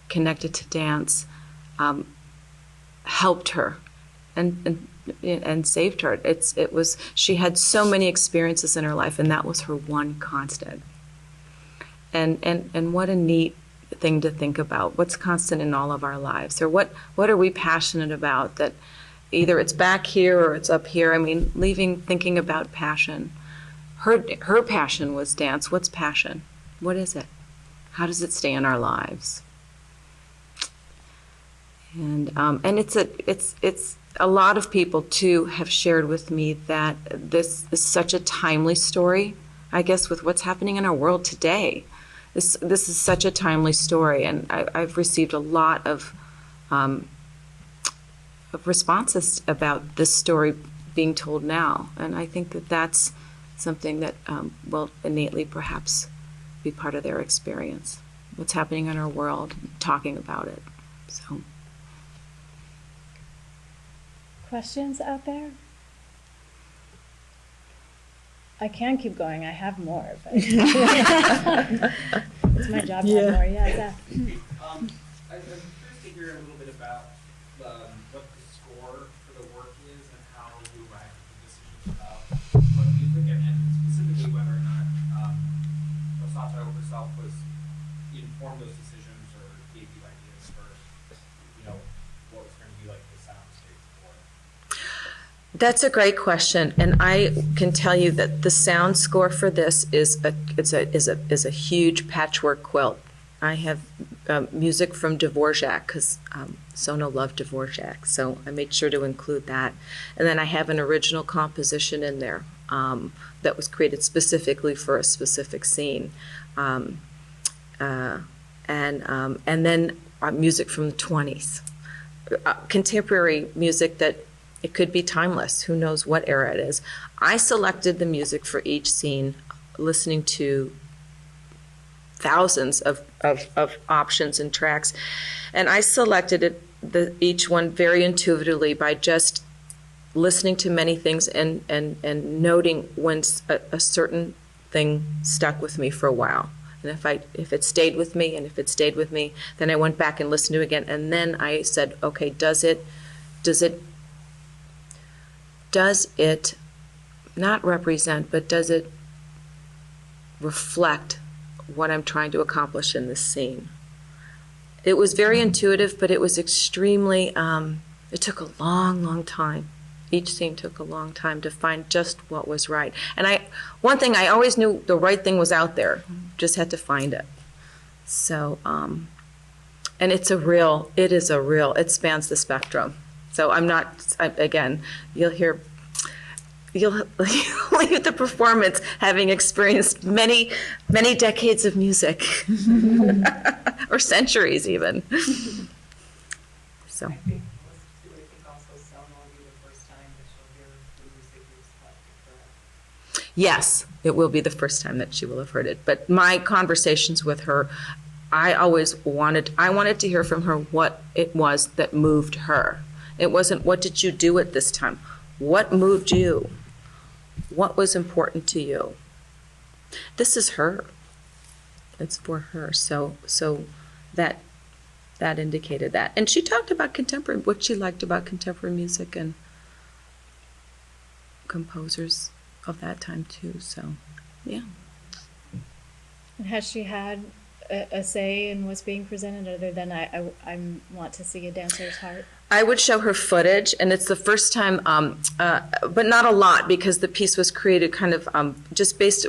Speaker 3: connected to dance helped her and saved her. She had so many experiences in her life, and that was her one constant. And what a neat thing to think about. What's constant in all of our lives? Or what are we passionate about that either it's back here or it's up here? I mean, thinking about passion. Her passion was dance. What's passion? What is it? How does it stay in our lives? And it's a lot of people too have shared with me that this is such a timely story, I guess, with what's happening in our world today. This is such a timely story, and I've received a lot of responses about this story being told now, and I think that that's something that will innately perhaps be part of their experience. What's happening in our world, talking about it. So,
Speaker 2: questions out there? I can keep going. I have more, but it's my job to have more. Yeah, Zach.
Speaker 7: I'm curious to hear a little bit about what the score for the work is and how you arrived at the decisions about what music and specifically whether or not Osato herself informed those decisions or gave you ideas for what was going to be like the soundscape for it.
Speaker 3: That's a great question, and I can tell you that the sound score for this is a huge patchwork quilt. I have music from Dvorak, because Sono loved Dvorak, so I made sure to include that. And then I have an original composition in there that was created specifically for a specific scene. And then music from the 20s. Contemporary music that it could be timeless. Who knows what era it is. I selected the music for each scene, listening to thousands of options and tracks. And I selected each one very intuitively by just listening to many things and noting when a certain thing stuck with me for a while. And if it stayed with me, then I went back and listened to it again. And then I said, okay, does it not represent, but does it reflect what I'm trying to accomplish in this scene? It was very intuitive, but it was extremely, it took a long, long time. Each scene took a long time to find just what was right. And one thing, I always knew the right thing was out there, just had to find it. So, and it spans the spectrum. So again, you'll leave the performance having experienced many, many decades of music, or centuries even. So.
Speaker 8: I think also Sono will be the first time that she'll hear the music you've selected, correct?
Speaker 3: Yes, it will be the first time that she will have heard it. But my conversations with her, I wanted to hear from her what it was that moved her. It wasn't, what did you do at this time? What moved you? What was important to you? This is her. It's for her. So that indicated that. And she talked about contemporary, what she liked about contemporary music and composers of that time too. So, yeah.
Speaker 2: And has she had a say in what's being presented, other than I want to see a dancer's heart?
Speaker 3: I would show her footage, and it's the first time, but not a lot, because the piece was created kind of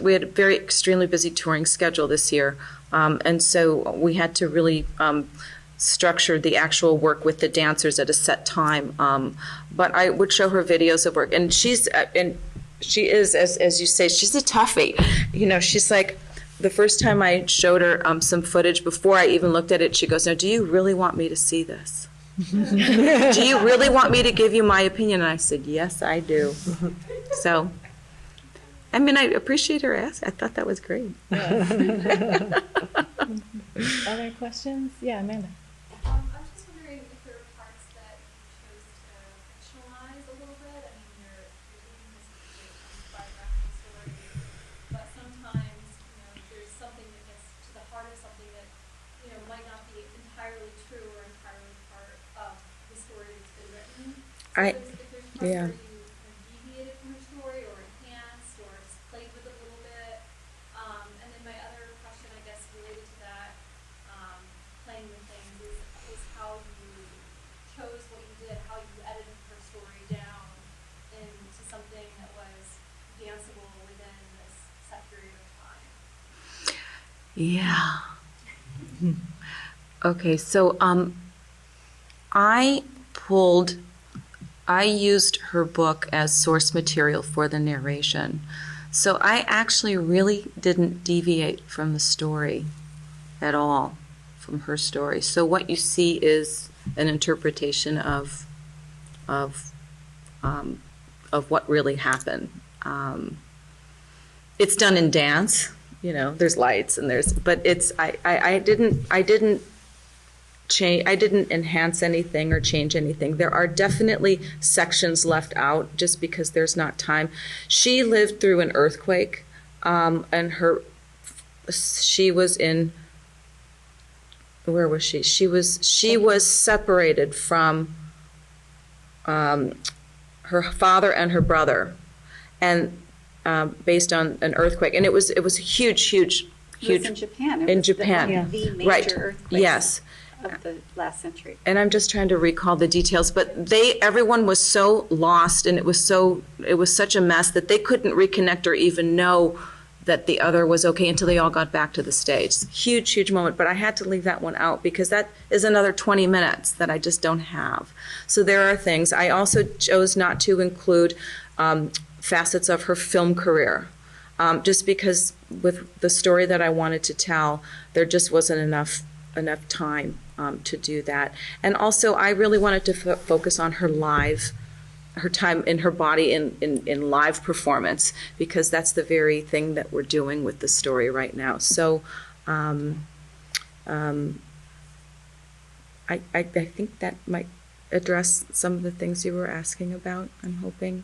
Speaker 3: we had a very extremely busy touring schedule this year, and so we had to really structure the actual work with the dancers at a set time. But I would show her videos of work, and she is, as you say, she's a toughie. You know, she's like, the first time I showed her some footage, before I even looked at it, she goes, "Now, do you really want me to see this? Do you really want me to give you my opinion?" And I said, "Yes, I do." So, I mean, I appreciate her ask. I thought that was great.
Speaker 2: Yeah. Other questions? Yeah, Amanda.
Speaker 1: I was just wondering if there were parts that you chose to fictionalize a little bit. I mean, you're doing this biographical story, but sometimes, there's something that gets to the heart of something that, might not be entirely true or entirely part of the story that's been written. So if there's parts where you deviated from your story or enhanced or just played with it a little bit. And then my other question, I guess, related to that, playing with things, is how you chose what you did, how you edited her story down into something that was danceable within this set period of time.
Speaker 3: Yeah. Okay, so I used her book as source material for the narration. So I actually really didn't deviate from the story at all, from her story. So what you see is an interpretation of what really happened. It's done in dance, there's lights and but I didn't enhance anything or change anything. There are definitely sections left out just because there's not time. She lived through an earthquake, and she was in, where was she? She was separated from her father and her brother, and based on an earthquake. And it was a huge.
Speaker 6: It was in Japan.
Speaker 3: In Japan,
Speaker 6: the major
Speaker 3: right?
Speaker 6: earthquake.
Speaker 3: Yes.
Speaker 6: of the last century.
Speaker 3: And I'm just trying to recall the details, but everyone was so lost, and it was such a mess that they couldn't reconnect or even know that the other was okay until they all got back to the stage. Huge, huge moment, but I had to leave that one out because that is another 20 minutes that I just don't have. So there are things. I also chose not to include facets of her film career, just because with the story that I wanted to tell, there just wasn't enough time to do that. And also, I really wanted to focus on her time in her body in live performance, because that's the very thing that we're doing with the story right now. So I think that might address some of the things you were asking about, I'm hoping.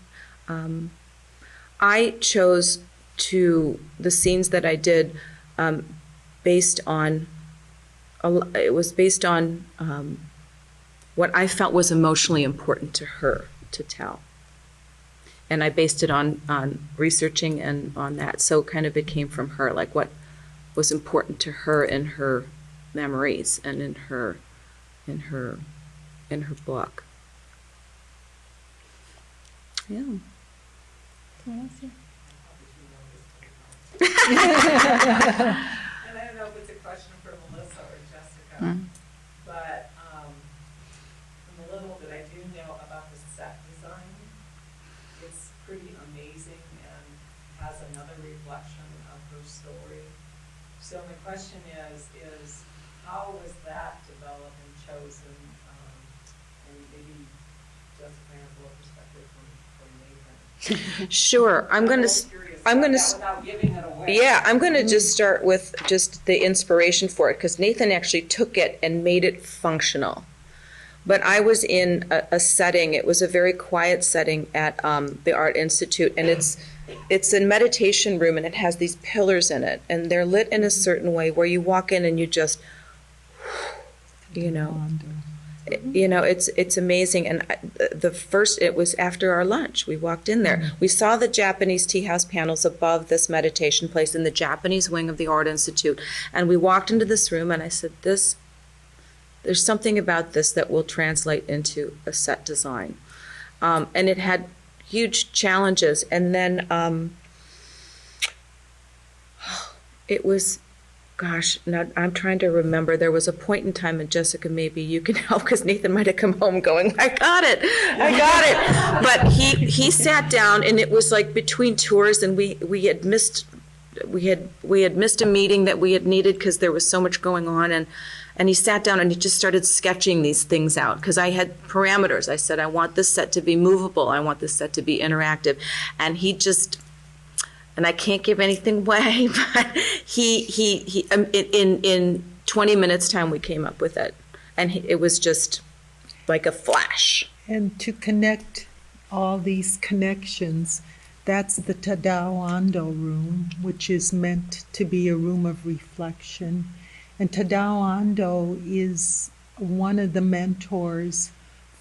Speaker 3: I chose the scenes that I did based on what I felt was emotionally important to her to tell. And I based it on researching and on that. So kind of it came from her, like what was important to her in her memories and in her book. Yeah.
Speaker 8: And I don't know if it's a question for Melissa or Jessica, but from the little that I do know about the set design, it's pretty amazing and has another reflection of her story. So my question is how was that developed and chosen? And maybe Jessica has a little perspective from Nathan.
Speaker 3: Sure. I'm going to
Speaker 8: without giving it away.
Speaker 3: Yeah, I'm going to just start with just the inspiration for it, because Nathan actually took it and made it functional. But I was in a setting, it was a very quiet setting at the Art Institute, and it's a meditation room, and it has these pillars in it, and they're lit in a certain way where you walk in and you just, it's amazing. And it was after our lunch. We walked in there. We saw the Japanese tea house panels above this meditation place in the Japanese wing of the Art Institute. And we walked into this room, and I said, there's something about this that will translate into a set design. And it had huge challenges. And then it was, gosh, now I'm trying to remember. There was a point in time, and Jessica, maybe you can help, because Nathan might have come home going, I got it. But he sat down, and it was like between tours, and we had missed a meeting that we had needed because there was so much going on, and he sat down and he just started sketching these things out, because I had parameters. I said, I want this set to be movable. I want this set to be interactive. And he just, and I can't give anything away, but he in 20 minutes time we came up with it. And it was just like a flash.
Speaker 4: And to connect all these connections, that's the Tadao Ando room, which is meant to be a room of reflection. And Tadao Ando is one of the mentors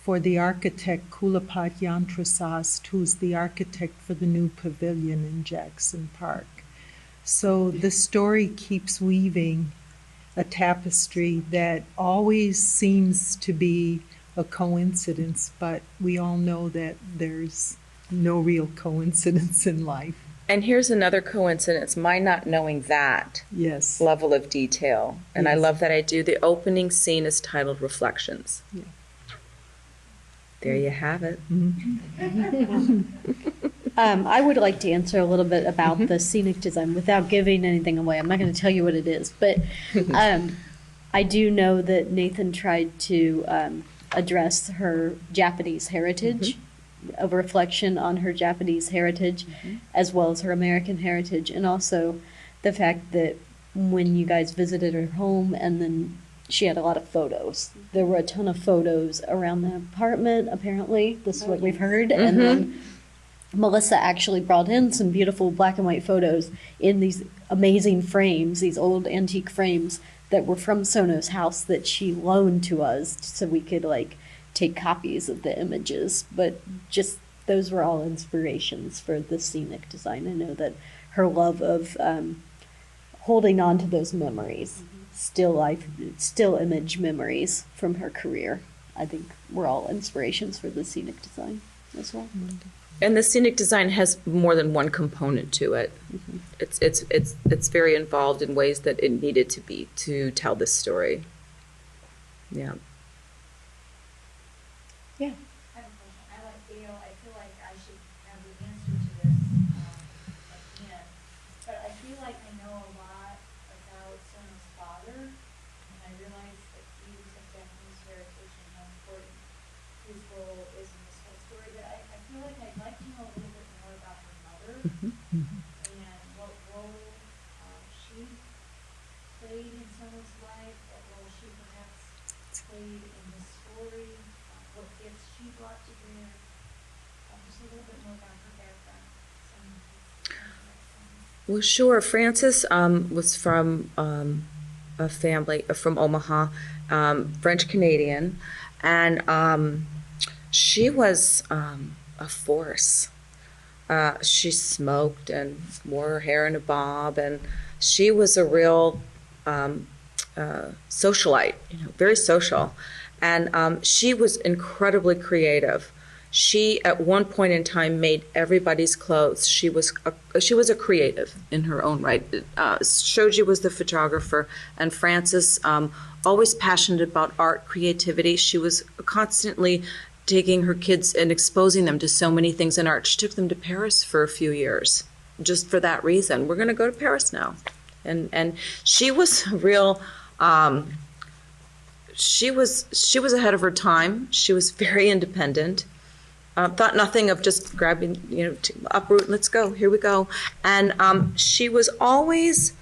Speaker 4: for the architect Kulapat Yantrasast, who's the architect for the new pavilion in Jackson Park. So the story keeps weaving a tapestry that always seems to be a coincidence, but we all know that there's no real coincidence in life.
Speaker 3: And here's another coincidence, my not knowing that
Speaker 4: Yes.
Speaker 3: level of detail. And I
Speaker 4: Yes.
Speaker 3: love that I do. The opening scene is titled Reflections.
Speaker 4: Yeah.
Speaker 3: There you have it.
Speaker 5: I would like to answer a little bit about the scenic design without giving anything away. I'm not going to tell you what it is, but I do know that Nathan tried to address her Japanese heritage, a reflection on her Japanese heritage, as well as her American heritage, and also the fact that when you guys visited her home, and then she had a lot of photos. There were a ton of photos around the apartment, apparently. This is what we've heard. And then Melissa actually brought in some beautiful black and white photos in these amazing frames, these old antique frames that were from Sono's house that she loaned to us so we could take copies of the images. But just those were all inspirations for the scenic design. I know that her love of holding on to those memories. still image memories from her career. I think we're all inspirations for the scenic design as well.
Speaker 3: And the scenic design has more than one component to it. It's very involved in ways that it needed to be to tell this story. Yeah.
Speaker 2: Yeah.
Speaker 9: I have a question. I feel like I should have the answer to this at the end. But I feel like I know a lot about Sona's father, and I realize that he was of Japanese heritage and how important his role is in this whole story. But I feel like I'd like to know a little bit more about her mother and what role she played in Sona's life, what role she perhaps played in the story, what gifts she brought to bear. Just a little bit more about her background.
Speaker 3: Well, sure. Frances was from a family from Omaha, French Canadian, and she was a force. She smoked and wore her hair in a bob, and she was a real socialite, very social. And she was incredibly creative. She, at one point in time, made everybody's clothes. She was a creative in her own right. Shoji was the photographer, and Frances, always passionate about art, creativity. She was constantly taking her kids and exposing them to so many things in art. She took them to Paris for a few years, just for that reason. We're going to go to Paris now. And she was a real, she was ahead of her time. She was very independent. Thought nothing of just grabbing, uproot, let's go, here we go. And she was always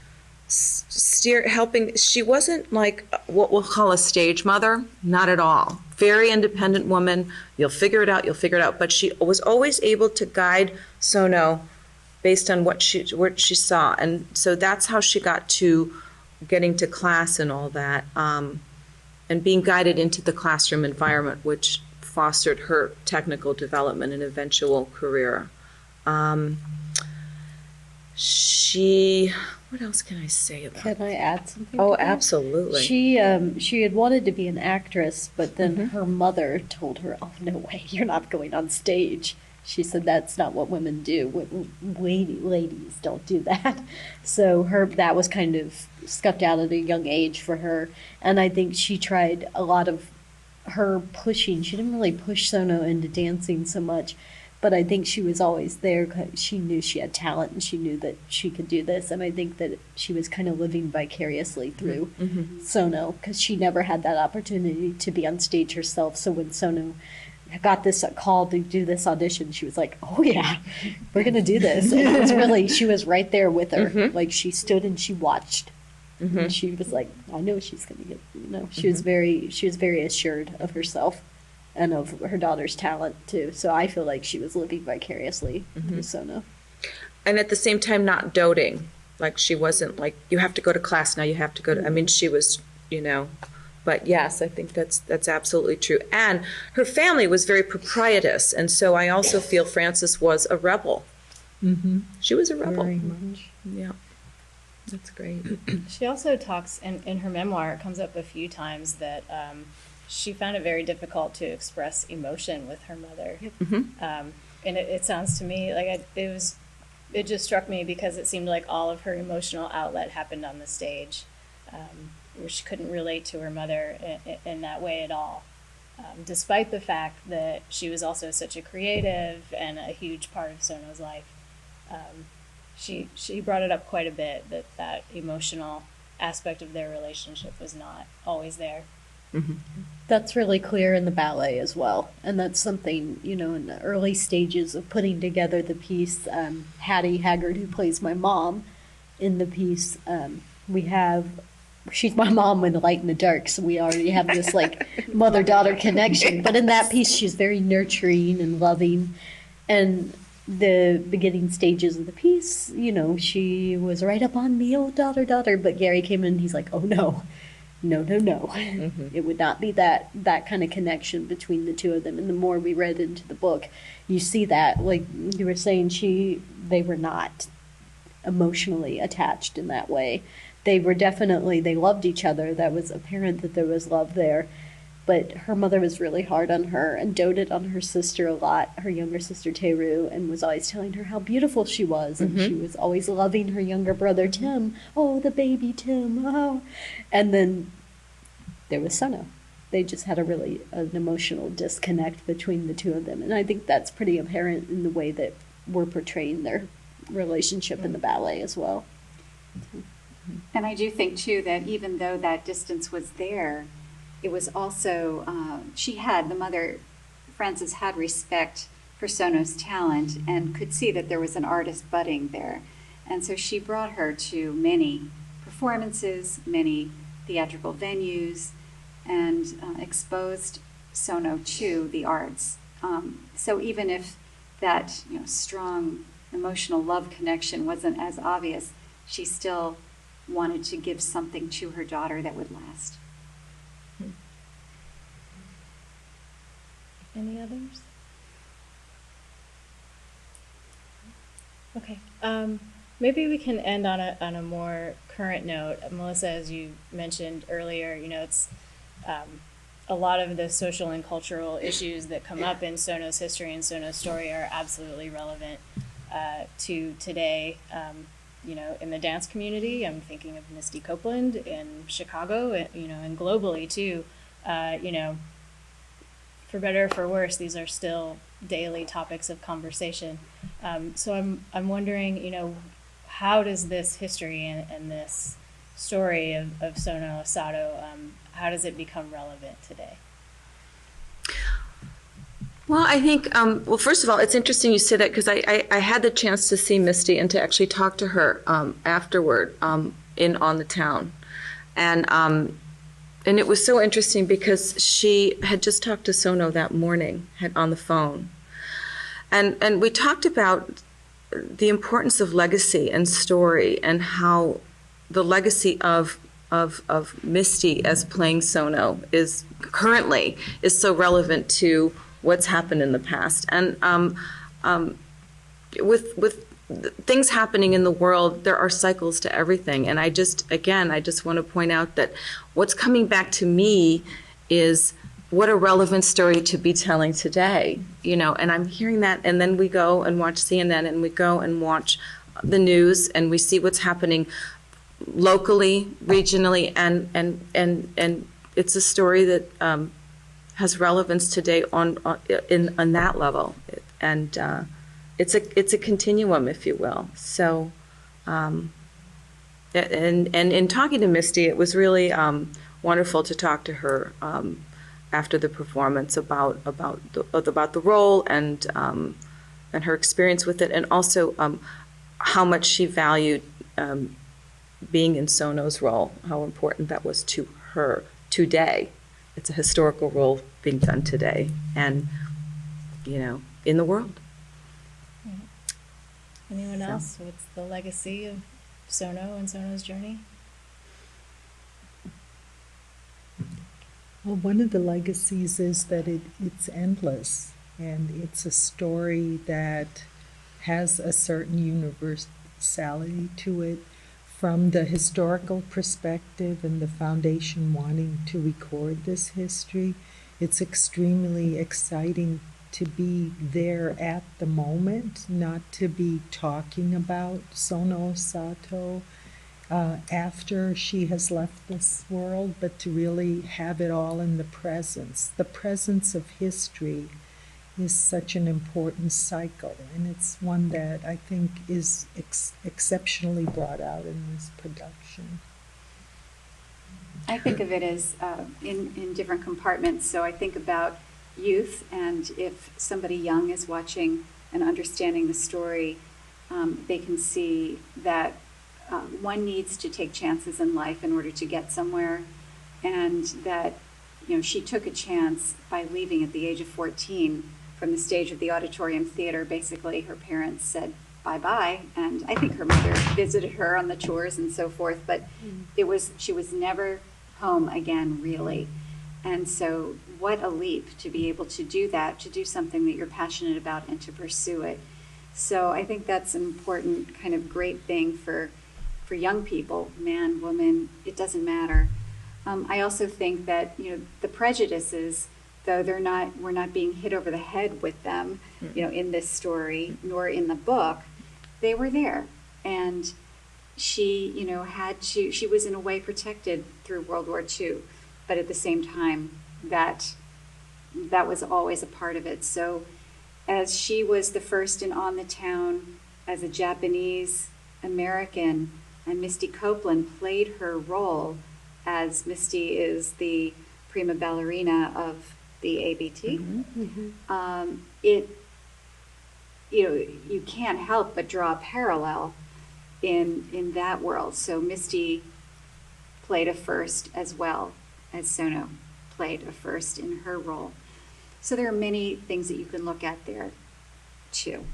Speaker 3: helping. She wasn't like what we'll call a stage mother, not at all. Very independent woman. You'll figure it out. But she was always able to guide Sono based on what she saw. And so that's how she got to getting to class and all that, and being guided into the classroom environment, which fostered her technical development and eventual career. What else can I say about
Speaker 5: Can I add something?
Speaker 3: Oh,
Speaker 5: to that?
Speaker 3: absolutely.
Speaker 5: She had wanted to be an actress, but then her mother told her, "Oh, no way, you're not going on stage." She said that's not what women do. Ladies don't do that. So that was kind of scuffed out at a young age for her. And I think she tried a lot of her pushing. She didn't really push Sono into dancing so much, but I think she was always there. She knew she had talent and she knew that she could do this. And I think that she was kind of living vicariously through Sono, because she never had that opportunity to be on stage herself. So when Sono got this call to do this audition, she was like, "Oh yeah, we're gonna do this." And it was really, she was right there with her. Like, she stood and she watched. And she was like, "I know she's gonna get," she was very assured of herself and of her daughter's talent too. So I feel like she was living vicariously through Sono.
Speaker 3: And at the same time, not doting. Like, she wasn't like, you have to go to class now, you have to go to, I mean, she was, but yes, I think that's absolutely true. And her family was very proprietous. And so I also feel Frances was a rebel. She was a rebel.
Speaker 5: Very much.
Speaker 3: Yeah. That's great.
Speaker 2: She also talks, in her memoir, it comes up a few times that she found it very difficult to express emotion with her mother. And it sounds to me like it just struck me because it seemed like all of her emotional outlet happened on the stage, where she couldn't relate to her mother in that way at all. Despite the fact that she was also such a creative and a huge part of Sono's life. She brought it up quite a bit, that emotional aspect of their relationship was not always there.
Speaker 5: That's really clear in the ballet as well. And that's something, in the early stages of putting together the piece, Hattie Haggard, who plays my mom in the piece, she's my mom in the light and the dark, so we already have this mother-daughter connection. But in that piece, she's very nurturing and loving. And the beginning stages of the piece, she was right up on me, "Oh, daughter." But Gary came in and he's like, "Oh, no. It would not be that kind of connection between the two of them." And the more we read into the book, you see that, like you were saying, they were not emotionally attached in that way. they loved each other. That was apparent that there was love there. But her mother was really hard on her and doted on her sister a lot, her younger sister Teru, and was always telling her how beautiful she was. And she was always loving her younger brother Tim. Oh, the baby Tim. Oh. And then there was Sono. They just had an emotional disconnect between the two of them. And I think that's pretty apparent in the way that we're portraying their relationship in the ballet as well.
Speaker 6: And I do think, too, that even though that distance was there, it was also, the mother, Frances, had respect for Sono's talent and could see that there was an artist budding there. And so she brought her to many performances, many theatrical venues, and exposed Sono to the arts. So even if that strong emotional love connection wasn't as obvious, she still wanted to give something to her daughter that would last.
Speaker 2: Any others? Okay. Maybe we can end on a more current note. Melissa, as you mentioned earlier, it's a lot of the social and cultural issues that come up in Sono's history and Sono's story are absolutely relevant to today. In the dance community, I'm thinking of Misty Copeland in Chicago, and globally too. For better or for worse, these are still daily topics of conversation. So I'm wondering, how does this history and this story of Sono Osato, how does it become relevant today?
Speaker 3: Well, I think, first of all, it's interesting you say that because I had the chance to see Misty and to actually talk to her afterward on the town. And it was so interesting because she had just talked to Sono that morning, on the phone. And we talked about the importance of legacy and story and how the legacy of Misty as playing Sono is so relevant to what's happened in the past. And with things happening in the world, there are cycles to everything. And I just want to point out that what's coming back to me is what a relevant story to be telling today, and I'm hearing that, and then we go and watch CNN and we go and watch the news and we see what's happening locally, regionally, and it's a story that has relevance today on that level. And it's a continuum, if you will. So, and in talking to Misty, it was really wonderful to talk to her after the performance about the role and her experience with it, and also how much she valued being in Sono's role, how important that was to her today. It's a historical role being done today, and in the world.
Speaker 2: Anyone else? What's the legacy of Sono and Sono's journey?
Speaker 4: Well, one of the legacies is that it's endless, and it's a story that has a certain universality to it from the historical perspective and the foundation wanting to record this history. It's extremely exciting to be there at the moment, not to be talking about Sono Osato after she has left this world, but to really have it all in the presence. The presence of history is such an important cycle, and it's one that I think is exceptionally brought out in this production.
Speaker 6: I think of it as in different compartments. So I think about youth, and if somebody young is watching and understanding the story, they can see that one needs to take chances in life in order to get somewhere, and that she took a chance by leaving at the age of 14 from the stage of the Auditorium Theatre. Basically, her parents said bye-bye, and I think her mother visited her on the tours and so forth, but she was never home again, really. And so what a leap to be able to do that, to do something that you're passionate about and to pursue it. So I think that's an important kind of great thing for for young people, man, woman, it doesn't matter. I also think that, the prejudices, though we're not being hit over the head with them, in this story, nor in the book, they were there. And she, she was in a way protected through World War II, but at the same time, that was always a part of it. So as she was the first in On the Town as a Japanese American, and Misty Copeland played her role as Misty is the prima ballerina of the ABT. You can't help but draw a parallel in that world. So Misty played a first as well as Sono played a first in her role. So there are many things that you can look at there too.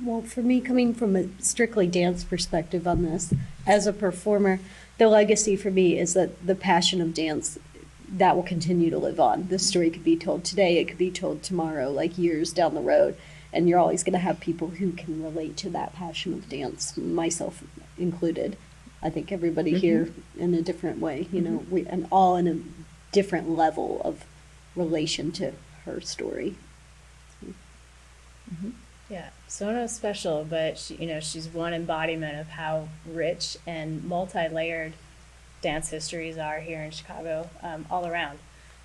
Speaker 5: Well, for me, coming from a strictly dance perspective on this, as a performer, the legacy for me is that the passion of dance, that will continue to live on. This story could be told today, it could be told tomorrow, like years down the road, and you're always going to have people who can relate to that passion of dance, myself included. I think everybody here in a different way, and all in a different level of relation to her story.
Speaker 2: Yeah, Sono's special, but she's one embodiment of how rich and multi-layered dance histories are here in Chicago, all around.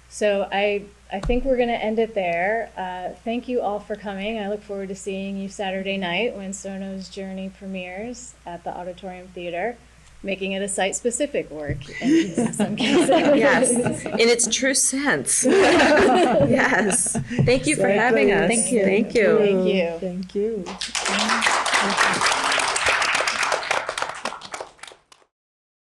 Speaker 2: So I think we're going to end it there. Thank you all for coming. I look forward to seeing you Saturday night when Sono's Journey premieres at the Auditorium Theatre, making it a site-specific work in some cases.
Speaker 3: Yes, in its true sense. Yes. Thank you for having us.
Speaker 5: Thank you.
Speaker 3: Thank you.
Speaker 2: Thank you.
Speaker 4: Thank you.